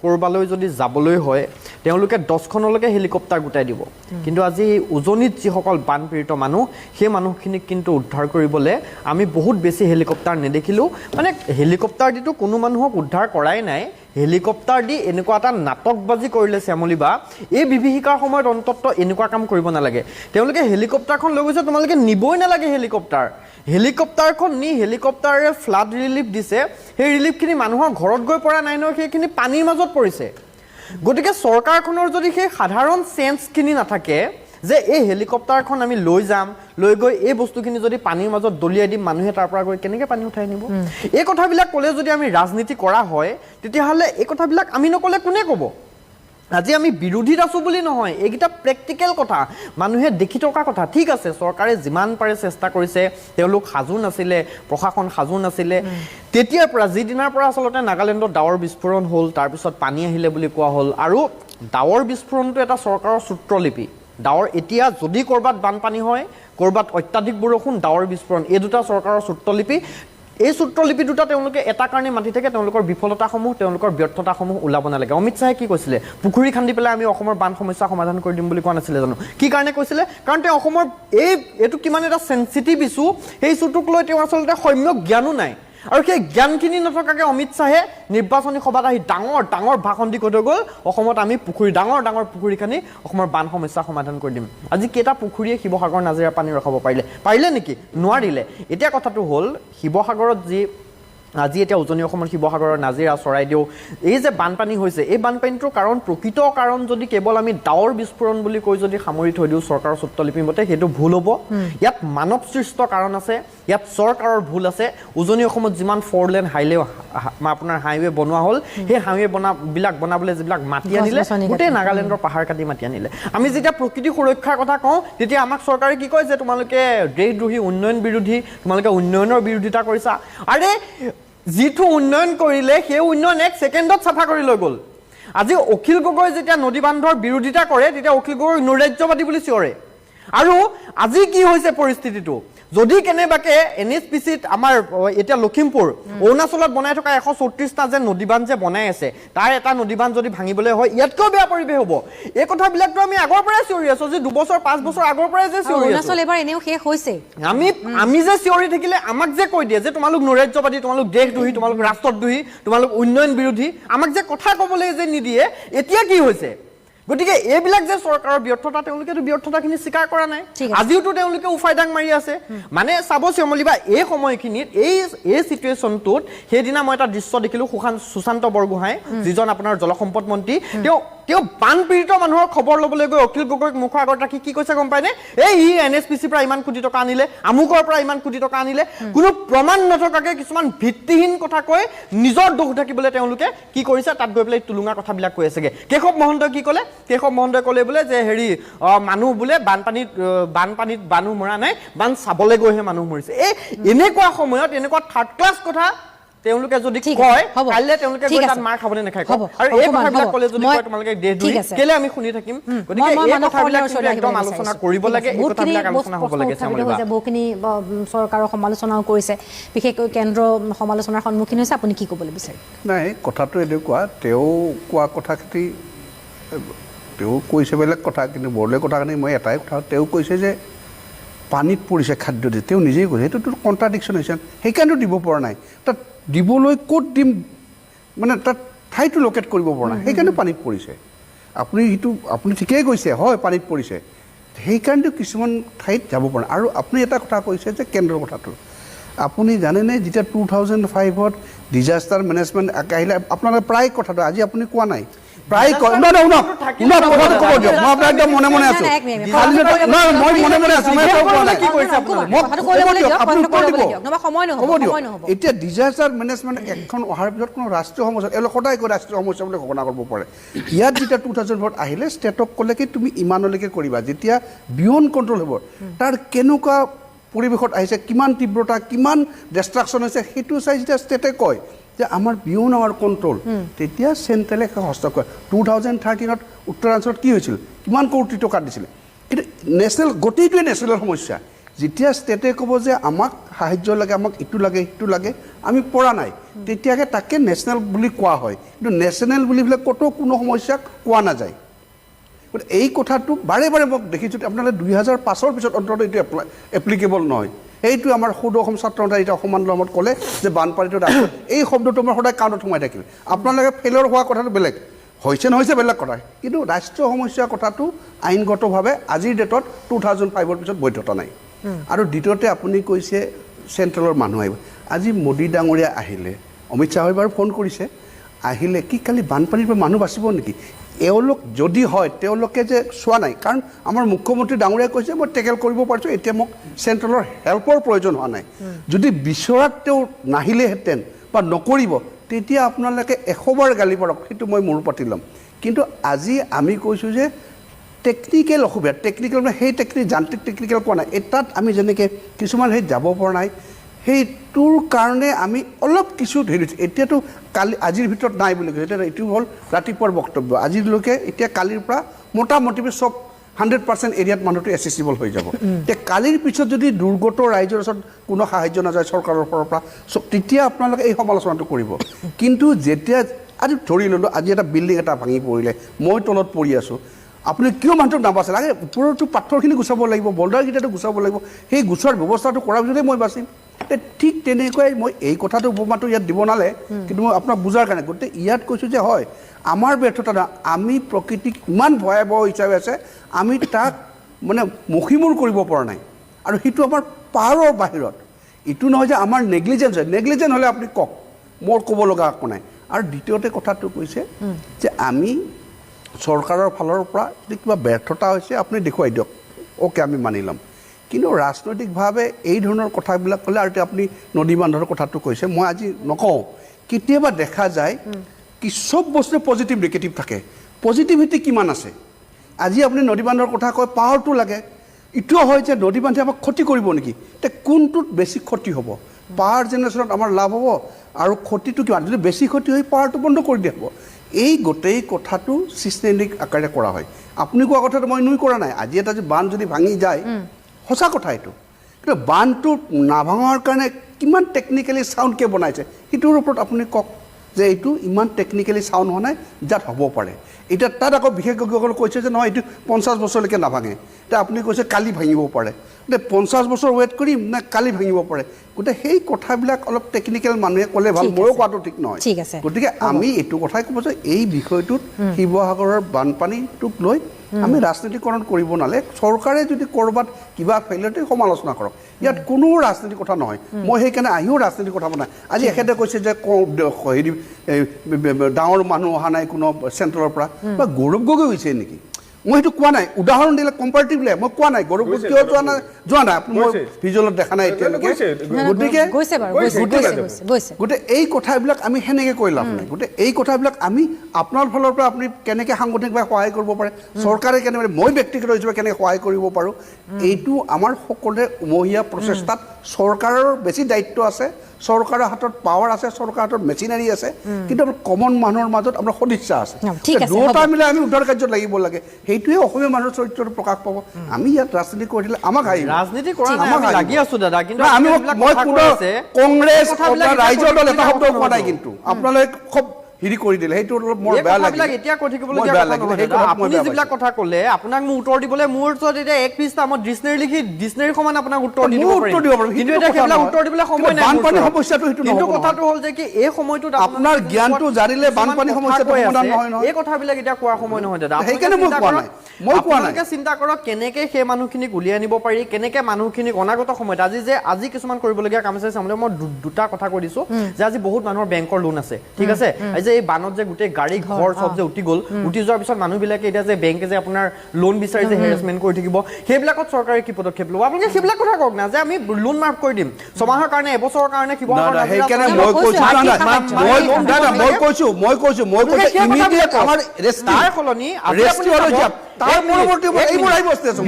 কৰবালৈ যদি যাবলৈ হয় তেওঁলোকে 10খনলৈকে হেলিকপ্টাৰ গোটাই দিব কিন্তু আজি উজনিত যিসকল বানপীড়িত মানুহ সেই মানুহখিনিক কিন্তু উদ্ধাৰ কৰিবলৈ আমি বহুত বেছি হেলিকপ্টাৰ নেদেখিলো মানে হেলিকপ্টাৰ দিটো কোনো মানুহক উদ্ধাৰ কৰাই নাই হেলিকপ্টাৰ দি এনেকুৱা এটা নাটকবাজি কৰিলে শ্যামলীবা এই বিভীষিকাৰ সময়ত অন্তত এনেকুৱা কাম কৰিব নালাগে তেওঁলোকে হেলিকপ্টাৰখন লৈ গৈছে তোমালোকে নিবই নালাগে হেলিকপ্টাৰখন নি হেলিকপ্টাৰে ফ্লাড ৰিলিফ দিছে সেই ৰিলিফখিনি মানুহৰ ঘৰত গৈ পৰা নাই নহয় সেইখিনি পানীৰ মাজত পৰিছে গতিকে চৰকাৰখনৰ যদি সেই সাধাৰণ সেন্সখিনি নাথাকে যে এই হেলিকপ্টাৰখন আমি লৈ যাম লৈ গৈ এই বস্তুখিনি যদি পানীৰ মাজত দলিয়াই দিম মানুহে তাৰ পৰা গৈ কেনেকৈ পানী উঠাই নিব এই কথাবিলাক ক'লে যদি আমি ৰাজনীতি কৰা হয় তেতিয়াহ'লে এই কথাবিলাক আমি নক'লে কোনে ক'ব আজি আমি বিৰোধীত আছো বুলি নহয় এইকেইটা প্ৰেক্টিকেল কথা মানুহে দেখি থকা কথা ঠিক আছে চৰকাৰে যিমান পাৰে চেষ্টা কৰিছে তেওঁলোক সাজু নাছিলে প্ৰশাসন সাজু নাছিলে তেতিয়াৰ পৰা যিদিনাৰ পৰা আচলতে নাগালেণ্ডত ডাৱৰ বিস্ফোৰণ হ'ল তাৰপিছত পানী আহিলে বুলি কোৱা হ'ল আৰু ডাৱৰ বিস্ফোৰণটো এটা চৰকাৰৰ সূত্ৰলিপি ডাৱৰ এতিয়া যদি কৰবাত বানপানী হয় কৰবাত অত্যাধিক বৰষুণ ডাৱৰ বিস্ফোৰণ এই দুটা চৰকাৰৰ সূত্ৰলিপি এই সূত্ৰলিপি দুটা তেওঁলোকে এটা কাৰণে মাতি থাকে তেওঁলোকৰ বিফলতাসমূহ তেওঁলোকৰ ব্যৰ্থতাসমূহ ওলাব নালাগে অমিত শাহে কি কৈছিলে পুখুৰী খান্দি পেলাই আমি অসমৰ বান সমস্যা সমাধান কৰি দিম বুলি কোৱা নাছিলে জানো কি কাৰণে কৈছিলে কাৰণ তেওঁ অসমৰ এইটো কিমান এটা সেনসিটিভ ইস্যু সেই ইস্যুটোক লৈ তেওঁ আচলতে সম্যক জ্ঞানো নাই আৰু সেই জ্ঞানখিনি নথকাকে অমিত শাহে নিৰ্বাচনী সভাত আহি ডাঙৰ ভাষণ দি কৈ গ'ল অসমত আমি ডাঙৰ পুখুৰী খান্দি অসমৰ বান সমস্যা সমাধান কৰি দিম আজি কেইটা পুখুৰীয়ে শিৱসাগৰ নাজিৰা পানী ৰখাব পাৰিলে নেকি নোৱাৰিলে এতিয়া কথাটো হ'ল শিৱসাগৰত আজি এতিয়া উজনি অসমৰ শিৱসাগৰৰ নাজিৰা চৰাইদেউ এই যে বানপানী হৈছে এই বানপানীটোৰ প্ৰকৃত কাৰণ যদি কেৱল আমি ডাৱৰ বিস্ফোৰণ বুলি কৈ যদি সামৰি থৈ দিওঁ চৰকাৰৰ সূত্ৰলিপি মতে সেইটো ভুল হ'ব ইয়াত মানৱ সৃষ্ট কাৰণ আছে ইয়াত চৰকাৰৰ ভুল আছে উজনি অসমত যিমান 4 লেন আপোনাৰ হাইৱে বনোৱা হ'ল সেই হাইৱে বনাবলৈ যিবিলাক মাটি আনিলে গোটেই নাগালেণ্ডৰ পাহাৰ কাটি মাটি আনিলে আমি যেতিয়া প্ৰকৃতি সুৰক্ষাৰ কথা কওঁ তেতিয়া আমাক চৰকাৰে কি কয় যে তোমালোকে দেশদ্ৰোহী উন্নয়ন বিৰোধী তোমালোকে উন্নয়নৰ বিৰোধিতা কৰিছা আৰে যিটো উন্নয়ন কৰিলে সেই উন্নয়ন 1 ছেকেণ্ডত চাফা কৰি লৈ গ'ল আজি অখিল গগৈ যেতিয়া নদী বান্ধৰ বিৰোধিতা কৰে তেতিয়া অখিল গগৈ নৈৰাজ্যবাদী বুলি চিঞৰে আৰু আজি কি হৈছে পৰিস্থিতিটো যদি কেনেবাকে NHPCত আমাৰ এতিয়া লখিমপুৰ অৰুণাচলত বনাই থকা 134টা যে নদীবান্ধ যে বনাই আছে তাৰ এটা নদীবান্ধ যদি ভাঙিবলৈ হয় ইয়াতকৈ বেয়া পৰিৱেশ হ'ব এই কথাবিলাকতো আমি আগৰ পৰাই চিঞৰি আছো যে 2 বছৰ 5 বছৰ আগৰ পৰাই যে চিঞৰি আছো অৰুণাচল এবাৰ এনেও শেষ হৈছে আমি যে চিঞৰি থাকিলে আমাক যে কৈ দিয়ে যে তোমালোক নৈৰাজ্যবাদী তোমালোক দেশদ্ৰোহী তোমালোক ৰাষ্ট্ৰদ্ৰোহী তোমালোক উন্নয়ন বিৰোধী আমাক যে কথা ক'বলৈ যে নিদিয়ে এতিয়া কি হৈছে গতিকে এইবিলাক যে চৰকাৰৰ ব্যৰ্থতা তেওঁলোকেতো ব্যৰ্থতাখিনি স্বীকাৰ কৰা নাই আজিওতো তেওঁলোকে উফাইদাং মাৰি আছে মানে চাব শ্যামলীবা এই সময়খিনিত এই সিচুৱেশ্যনটোত সেইদিনা মই এটা দৃশ্য দেখিলো সুশান্ত বৰগোহাঁই যিজন আপোনাৰ জলসম্পদ মন্ত্ৰী তেওঁ বানপীড়িত মানুহৰ খবৰ ল'বলৈ গৈ অখিল গগৈক মুখৰ আগত ৰাখি কি কৈছে গম পায়নে এই NHPCৰ পৰা ইমান কোটি টকা আনিলে আমুকৰ পৰা ইমান কোটি টকা আনিলে কোনো প্ৰমাণ নথকাকে কিছুমান ভিত্তিহীন কথা কৈ নিজৰ দোষ ঢাকিবলৈ তেওঁলোকে কি কৰিছে তাত গৈ পেলাই তুলুঙা কথাবিলাক কৈ আছেগে কেশৱ মহন্তই কি ক'লে কেশৱ মহন্তই ক'লে বোলে যে হেৰি মানুহ বোলে বানপানীত মানুহ মৰা নাই বান চাবলৈ গৈহে মানুহ মৰিছে এনেকুৱা সময়ত এনেকুৱা থাৰ্ড ক্লাছ কথা তেওঁলোকে যদি কয় কাইলে তেওঁলোকে গৈ তাত মাৰ খাবলৈ নাখায় আৰু এই কথাবিলাক ক'লে যদি কয় তোমালোকে দেশদ্ৰোহী কেলে আমি শুনি থাকিম গতিকে এই কথাবিলাক একদম আলোচনা কৰিব লাগে এই কথাবিলাক আলোচনা হ'ব লাগে বহুখিনি চৰকাৰৰ সমালোচনাও কৰিছে বিশেষকৈ কেন্দ্ৰ সমালোচনাৰ সন্মুখীন হৈছে আপুনি কি ক'বলৈ বিচাৰে নাই কথাটো এনেকুৱা তেওঁ কোৱা কথাখিনি তেওঁ কৈছে বেলেগ কথা কিন্তু বৰলে কথাখিনি মই এটাই কথা তেওঁ কৈছে যে পানীত পৰিছে খাদ্য দি তেওঁ নিজেই কৈছে সেইটোতো কণ্ট্ৰাডিকশ্যন হৈছে সেইকাৰণেতো দিব পৰা নাই তাত দিবলৈ ক'ত দিম মানে তাত ঠাইটো লোকেট কৰিব পৰা নাই সেইকাৰণে পানীত পৰিছে আপুনি ঠিকেই কৈছে হয় পানীত পৰিছে সেইকাৰণেতো কিছুমান ঠাইত যাব পৰা নাই আৰু আপুনি এটা কথা কৈছে যে কেন্দ্ৰৰ কথাটো আপুনি জানেনে যেতিয়া 2005ত ডিজাষ্টাৰ মেনেজমেণ্ট আহিলে আপোনালোকে প্ৰায় কথাটো আজি আপুনি কোৱা নাই প্ৰায় কয় নহয় কথাটো ক'ব দিয়ক মই আপোনাক একদম মনে মনে আছোঁ মই মনে মনে আছোঁ মই কোৱা নাই ক'ব দিয়ক এতিয়া ডিজাষ্টাৰ মেনেজমেণ্ট এখন অহাৰ পিছত কোনো ৰাষ্ট্ৰীয় সমস্যা এওঁলোক সদায় কৈ ৰাষ্ট্ৰীয় সমস্যা বুলি ঘোষণা কৰিব পাৰে ইয়াত যেতিয়া 2004 আহিলে ষ্টেটক ক'লে কি তুমি ইমানলৈকে কৰিবা যেতিয়া বিয়ণ্ড কণ্ট্ৰল হ'ব তাৰ কেনেকুৱা পৰিৱেশত আহিছে কিমান তীব্ৰতা কিমান ডিষ্ট্ৰাকশ্যন হৈছে সেইটো চাই যেতিয়া ষ্টেটে কয় যে আমাৰ বিয়ণ্ড আৱাৰ কণ্ট্ৰল তেতিয়া চেণ্ট্ৰেলে হস্তক্ষেপ 2013 উত্তৰাঞ্চলত কি হৈছিল কিমান কোটি টকা দিছিলে কিন্তু নেশ্যনেল গোটেইটোৱে নেশ্যনেল সমস্যা যেতিয়া ষ্টেটে ক'ব যে আমাক সাহায্য লাগে আমাক ইটো লাগে সিটো লাগে আমি পৰা নাই তেতিয়াকে তাকে নেশ্যনেল বুলি কোৱা হয় কিন্তু নেশ্যনেল বুলি পেলাই ক'তো কোনো সমস্যাক কোৱা নাযায় গতিকে এই কথাটো বাৰে বাৰে মোক দেখিছোঁ আপোনালোকে 2005 পিছত অন্ততঃ এইটো এপ্লিকেবল নহয় এইটো আমাৰ সদৌ অসম ছাত্ৰ সন্থা এতিয়া অসম আন্দোলনত ক'লে যে বানপানীটো এই শব্দটো আমাৰ সদায় কাণত সোমাই থাকিব আপোনালোকে ফেইলৰ হোৱা কথাটো বেলেগ হৈছে নহৈছে বেলেগ কথা কিন্তু ৰাষ্ট্ৰীয় সমস্যাৰ কথাটো আইনগতভাৱে আজিৰ ডেটত 2005 পিছত বৈধতা নাই আৰু দ্বিতীয়তে আপুনি কৈছে চেণ্ট্ৰেলৰ মানুহ আহিব আজি মোদী ডাঙৰীয়া আহিলে অমিত শ্বাহে বাৰু ফোন কৰিছে আহিলে কি কালি বানপানীৰ পৰা মানুহ বাচিব নেকি এওঁলোক যদি হয় তেওঁলোকে যে চোৱা নাই কাৰণ আমাৰ মুখ্যমন্ত্ৰী ডাঙৰীয়াই কৈছে মই টেকেল কৰিব পাৰিছোঁ এতিয়া মোক চেণ্ট্ৰেলৰ হেল্পৰ প্ৰয়োজন হোৱা নাই যদি বিচৰাত তেওঁ নাহিলেহেঁতেন বা নকৰিব তেতিয়া আপোনালোকে 100 বাৰ গালি পাৰক সেইটো মই মূৰ পাতি ল'ম কিন্তু আজি আমি কৈছোঁ যে টেকনিকেল অসুবিধা টেকনিকেল মানে সেই যান্ত্ৰিক টেকনিকেল কোৱা নাই তাত আমি যেনেকৈ কিছুমান সেই যাব পৰা নাই সেইটোৰ কাৰণে আমি অলপ কিছু ধৰি এতিয়াতো কালি আজিৰ ভিতৰত নাই বুলি কৈছে এতিয়া এইটো হ'ল ৰাতিপুৱাৰ বক্তব্য আজিলৈকে এতিয়া কালিৰ পৰা মোটামুটি চব 100% এৰিয়াত মানুহটো এচেচিবল হৈ যাব এতিয়া কালিৰ পিছত যদি দুৰ্গত ৰাইজৰ ওচৰত কোনো সাহায্য নাযায় চৰকাৰৰ ফালৰ পৰা তেতিয়া আপোনালোকে এই সমালোচনাটো কৰিব কিন্তু যেতিয়া আজি ধৰি ল'লোঁ আজি এটা বিল্ডিং এটা ভাঙি পৰিলে মই তলত পৰি আছোঁ আপুনি কিয় মানুহটোক নাবাচে লাগে ওপৰতো পাথৰখিনি গুচাব লাগিব বল্ডাৰকেইটাটো গুচাব লাগিব সেই গুচোৱাৰ ব্যৱস্থাটো কৰাৰ পিছতে মই বাচিম ঠিক তেনেকুৱাই মই এই কথাটো উপমাটো ইয়াত দিব নালে কিন্তু মই আপোনাক বুজাৰ কাৰণে গতিকে ইয়াত কৈছোঁ যে হয় আমাৰ ব্যৰ্থতা নহয় আমি প্ৰকৃতিক ইমান ভয়াৱহ হিচাপে আছে আমি তাক মানে মষিমূৰ কৰিব পৰা নাই আৰু সেইটো আমাৰ পাৱাৰৰ বাহিৰত এইটো নহয় যে আমাৰ নেগলিজেঞ্চ হ'লে আপুনি কওক মোৰ ক'ব লগা একো নাই আৰু দ্বিতীয়তে কথাটো কৈছে যে আমি চৰকাৰৰ ফালৰ পৰা যদি কিবা ব্যৰ্থতা হৈছে আপুনি দেখুৱাই দিয়ক অ'কে আমি মানি ল'ম কিন্তু ৰাজনৈতিকভাৱে এই ধৰণৰ কথাবিলাক ক'লে আৰু এতিয়া আপুনি নদী বান্ধৰ কথাটো কৈছে মই আজি নকওঁ কেতিয়াবা দেখা যায় কি চব বস্তু পজিটিভ নেগেটিভ থাকে পজিটিভিটি কিমান আছে আজি আপুনি নদী বান্ধৰ কথা কয় পাৱাৰটো লাগে ইটোও হয় যে নদী বান্ধে আমাক ক্ষতি কৰিব নেকি এতিয়া কোনটোত বেছি ক্ষতি হ'ব পাৱাৰ জেনেৰেশ্যনত আমাৰ লাভ হ'ব আৰু ক্ষতিটো কিমান যদি বেছি ক্ষতি হৈ পাৱাৰটো বন্ধ কৰি দিয়া হ'ব এই গোটেই কথাটো চিষ্টেমিক আকাৰে কৰা হয় আপুনি কোৱা কথাটো মই নুই কৰা নাই আজি এটা বান যদি ভাঙি যায় সঁচা কথা এইটো কিন্তু বানটো নাভাঙাৰ কাৰণে কিমান টেকনিকেলি চাউণ্ডকৈ বনাইছে সেইটোৰ ওপৰত আপুনি কওক যে এইটো ইমান টেকনিকেলি চাউণ্ড হোৱা নাই যাত হ'ব পাৰে এতিয়া তাত আকৌ বিশেষজ্ঞসকলে কৈছে যে নহয় এইটো 50 বছৰলৈকে নাভাঙে এতিয়া আপুনি কৈছে কালি ভাঙিব পাৰে এতিয়া 50 বছৰ ৱেইট কৰিম নে কালি ভাঙিব পাৰে গতিকে সেই কথাবিলাক অলপ টেকনিকেল মানুহে ক'লে ভাল ময়ো কোৱাটো ঠিক নহয় গতিকে আমি এইটো কথাই ক'ব যে এই বিষয়টোত শিৱসাগৰৰ বানপানীটোক লৈ আমি ৰাজনীতিকৰণ কৰিব নালাগে চৰকাৰে যদি ক'ৰবাত কিবা ফেইলিয়ৰতে সমালোচনা কৰক ইয়াত কোনো ৰাজনীতিৰ কথা নহয় মই সেইকাৰণে আহিও ৰাজনীতিৰ কথা বনাই আজি এখেতে কৈছে যে হেৰি ডাঙৰ মানুহ অহা নাই কোনো চেণ্ট্ৰেলৰ পৰা বা গৌৰৱ গগৈ হৈছে নেকি মই সেইটো কোৱা নাই উদাহৰণ দিলে কম্পাৰেটিভলি মই কোৱা নাই গৌৰৱ গগৈ কিয় যোৱা নাই আপুনি মই ভিজুৱেলত দেখা নাই এতিয়ালৈকে গতিকে গতিকে এই কথাবিলাক আমি সেনেকৈ কৈ লাভ নাই গতিকে এই কথাবিলাক আমি আপোনাৰ ফালৰ পৰা আপুনি কেনেকৈ সাংগঠনিকভাৱে সহায় কৰিব পাৰে চৰকাৰে কেনেকৈ মই ব্যক্তিগত হিচাপে কেনেকৈ সহায় কৰিব পাৰোঁ এইটো আমাৰ সকলোৰে উমৈহতীয়া প্ৰচেষ্টাত চৰকাৰৰ বেছি দায়িত্ব আছে চৰকাৰৰ হাতত পাৱাৰ আছে চৰকাৰৰ হাতত মেচিনাৰী আছে কিন্তু আমাৰ কমন মানুহৰ মাজত আমাৰ সদিচ্ছা আছে দুয়োটা মিলাই আমি উদ্ধাৰ কাৰ্যত লাগিব লাগে সেইটোৱে অসমীয়া মানুহৰ চৰিত্ৰটো প্ৰকাশ পাব আমি ইয়াত ৰাজনীতি কৰি দিলে আমাক ৰাজনীতি কৰা নাই আমি লাগি আছো দাদা কিন্তু আমি মই কংগ্ৰেছ ৰাইজৰ দল এটা শব্দ কোৱা নাই কিন্তু আপোনালোকে খুব হেৰি কৰি দিলে সেইটো অলপ মোৰ বেয়া লাগিলে এতিয়া কৈ থাকিবলগীয়া আপুনি যিবিলাক কথা ক'লে আপোনাক মই উত্তৰ দিবলৈ মোৰ ওচৰত এতিয়া এক পৃষ্ঠা মই ডিক্সনেৰী লিখি ডিক্সনেৰী সমান আপোনাক উত্তৰ দিব পাৰিম কিন্তু এতিয়া সেইবিলাক উত্তৰ দিবলৈ সময় নাই বানপানী সমস্যাটো সেইটো কিন্তু কথাটো হ'ল যে কি এই সময়টোত আপোনাৰ জ্ঞানটো জানিলে বানপানী সমস্যাটো সমাধান নহয় এই কথাবিলাক এতিয়া কোৱাৰ সময় নহয় দাদা সেইকাৰণে মই কোৱা নাই মই কোৱা নাই। আপোনালোকে চিন্তা কৰক কেনেকে সেই মানুহখিনিক উলিয়াই আনিব পাৰি, কেনেকে মানুহখিনিক অনাগত সময়ত আজি কিছুমান কৰিবলগীয়া কাম আছে চাবলৈ মই দুটা কথা কৈ দিছো যে আজি বহুত মানুহৰ বেংকৰ লোন আছে, ঠিক আছে। আজি এই বানত যে গোটেই গাড়ী ঘৰ চব যে উঠি গ'ল, উঠি যোৱাৰ পিছত মানুহবিলাকে এতিয়া যে বেংকে যে আপোনাৰ লোন বিচাৰি যে হেৰাছমেণ্ট কৰি থাকিব, সেইবিলাকত চৰকাৰে কি পদক্ষেপ ল'ব? আপোনালোকে সেইবিলাক কথা কওক না, যে আমি লোন মাফ কৰি দিম 6 মাহৰ কাৰণে, এবছৰৰ কাৰণে সেইকাৰণে মই কৈছো ইমিডিয়েট আমাৰ তাৰ সলনি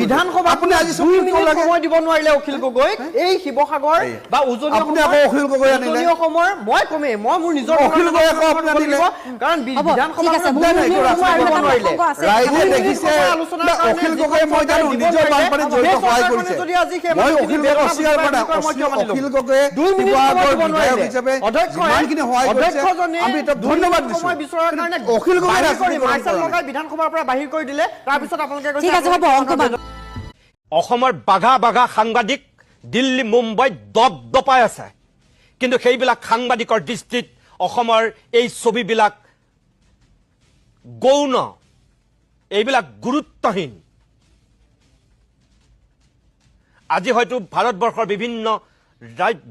বিধানসভা আপুনি আজি সময় দিব নোৱাৰিলে অখিল গগৈ এই শিৱসাগৰ বা উজনি অসমৰ মই কমেই মই মোৰ নিজৰ অখিল গগৈ কাৰণ বিধানসভা ৰাইজে দেখিছে অখিল গগৈ মই জানো নিজৰ বানপানীত জড়িত সহায় কৰিছে, মই অখিল গগৈ অস্বীকাৰ কৰা নাই। অখিল গগৈয়ে শিৱসাগৰ বিধায়ক হিচাপে যিমানখিনি সহায় কৰিছে আমি এটা ধন্যবাদ দিছোঁ। অখিল গগৈ বিধানসভাৰ পৰা বাহিৰ কৰি দিলে, তাৰপিছত আপোনালোকে ঠিক আছে হ'ব অংকমান অসমৰ বাঘা বাঘা সাংবাদিক দিল্লী মুম্বাইত দপদপাই আছে, কিন্তু সেইবিলাক সাংবাদিকৰ দৃষ্টিত অসমৰ এই ছবিবিলাক গৌণ, এইবিলাক গুৰুত্বহীন। আজি হয়তো ভাৰতবৰ্ষৰ বিভিন্ন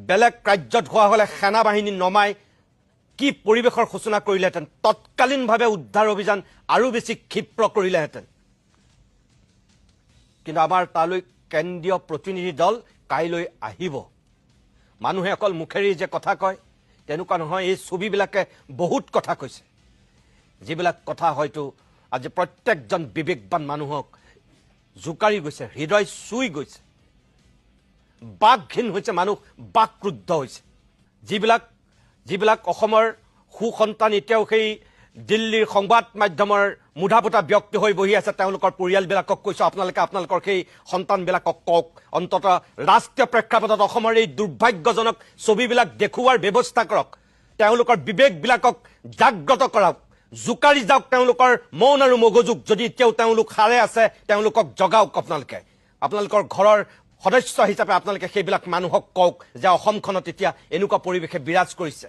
বেলেগ ৰাজ্যত হোৱা হ'লে সেনা বাহিনী নমাই কি পৰিৱেশৰ সূচনা কৰিলেহেঁতেন, তৎকালীনভাৱে উদ্ধাৰ অভিযান আৰু বেছি ক্ষিপ্ৰ কৰিলেহেঁতেন। কিন্তু আমাৰ তালৈ কেন্দ্ৰীয় প্ৰতিনিধি দল কাইলৈ আহিব। মানুহে অকল মুখেৰে যে কথা কয় তেনেকুৱা নহয়, এই ছবিবিলাকে বহুত কথা কৈছে, যিবিলাক কথা হয়তো আজি প্ৰত্যেকজন বিবেকবান মানুহক জোকাৰি গৈছে, হৃদয় চুই গৈছে, বাকহীন হৈছে, মানুহ বাকৰুদ্ধ হৈছে। যিবিলাক অসমৰ সুসন্তান এতিয়াও সেই দিল্লীৰ সংবাদ মাধ্যমৰ মুধাপোতা ব্যক্তি হৈ বহি আছে, তেওঁলোকৰ পৰিয়ালবিলাকক কৈছোঁ আপোনালোকৰ সেই সন্তানবিলাকক কওক, অন্ততঃ ৰাষ্ট্ৰীয় প্ৰেক্ষাপটত অসমৰ এই দুৰ্ভাগ্যজনক ছবিবিলাক দেখুওৱাৰ ব্যৱস্থা কৰক, তেওঁলোকৰ বিবেকবিলাকক জাগ্ৰত কৰাওক, জোকাৰি যাওক তেওঁলোকৰ মন আৰু মগজুক। যদি এতিয়াও তেওঁলোক সাৰে আছে তেওঁলোকক জগাওক। আপোনালোকৰ ঘৰৰ সদস্য হিচাপে আপোনালোকে সেইবিলাক মানুহক কওক যে অসমখনত এতিয়া এনেকুৱা পৰিৱেশে বিৰাজ কৰিছে।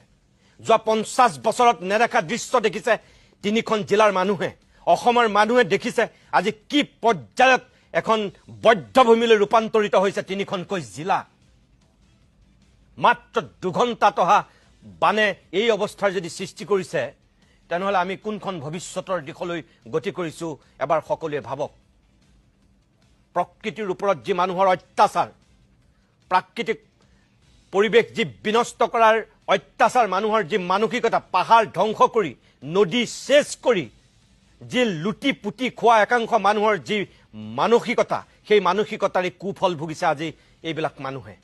যোৱা 50 বছৰত নেদেখা দৃশ্য দেখিছে 3খন জিলাৰ মানুহে, অসমৰ মানুহে দেখিছে আজি কি পৰ্যায়ত এখন বধ্যভূমিলৈ ৰূপান্তৰিত হৈছে 3খনকৈ জিলা। মাত্ৰ 2 ঘণ্টাত অহা বানে এই অৱস্থাৰ যদি সৃষ্টি কৰিছে, তেনেহ'লে আমি কোনখন ভৱিষ্যতৰ দিশলৈ গতি কৰিছোঁ এবাৰ সকলোৱে ভাবক। প্ৰকৃতিৰ ওপৰত যি মানুহৰ অত্যাচাৰ, প্ৰাকৃতিক পৰিৱেশ যি বিনষ্ট কৰাৰ অত্যাচাৰ, মানুহৰ যি মানসিকতা, পাহাৰ ধ্বংস কৰি নদী চেচ কৰি যি লুটি পুতি খোৱা একাংশ মানুহৰ যি মানসিকতা, সেই মানসিকতাৰে কুফল ভুগিছে আজি এইবিলাক মানুহে।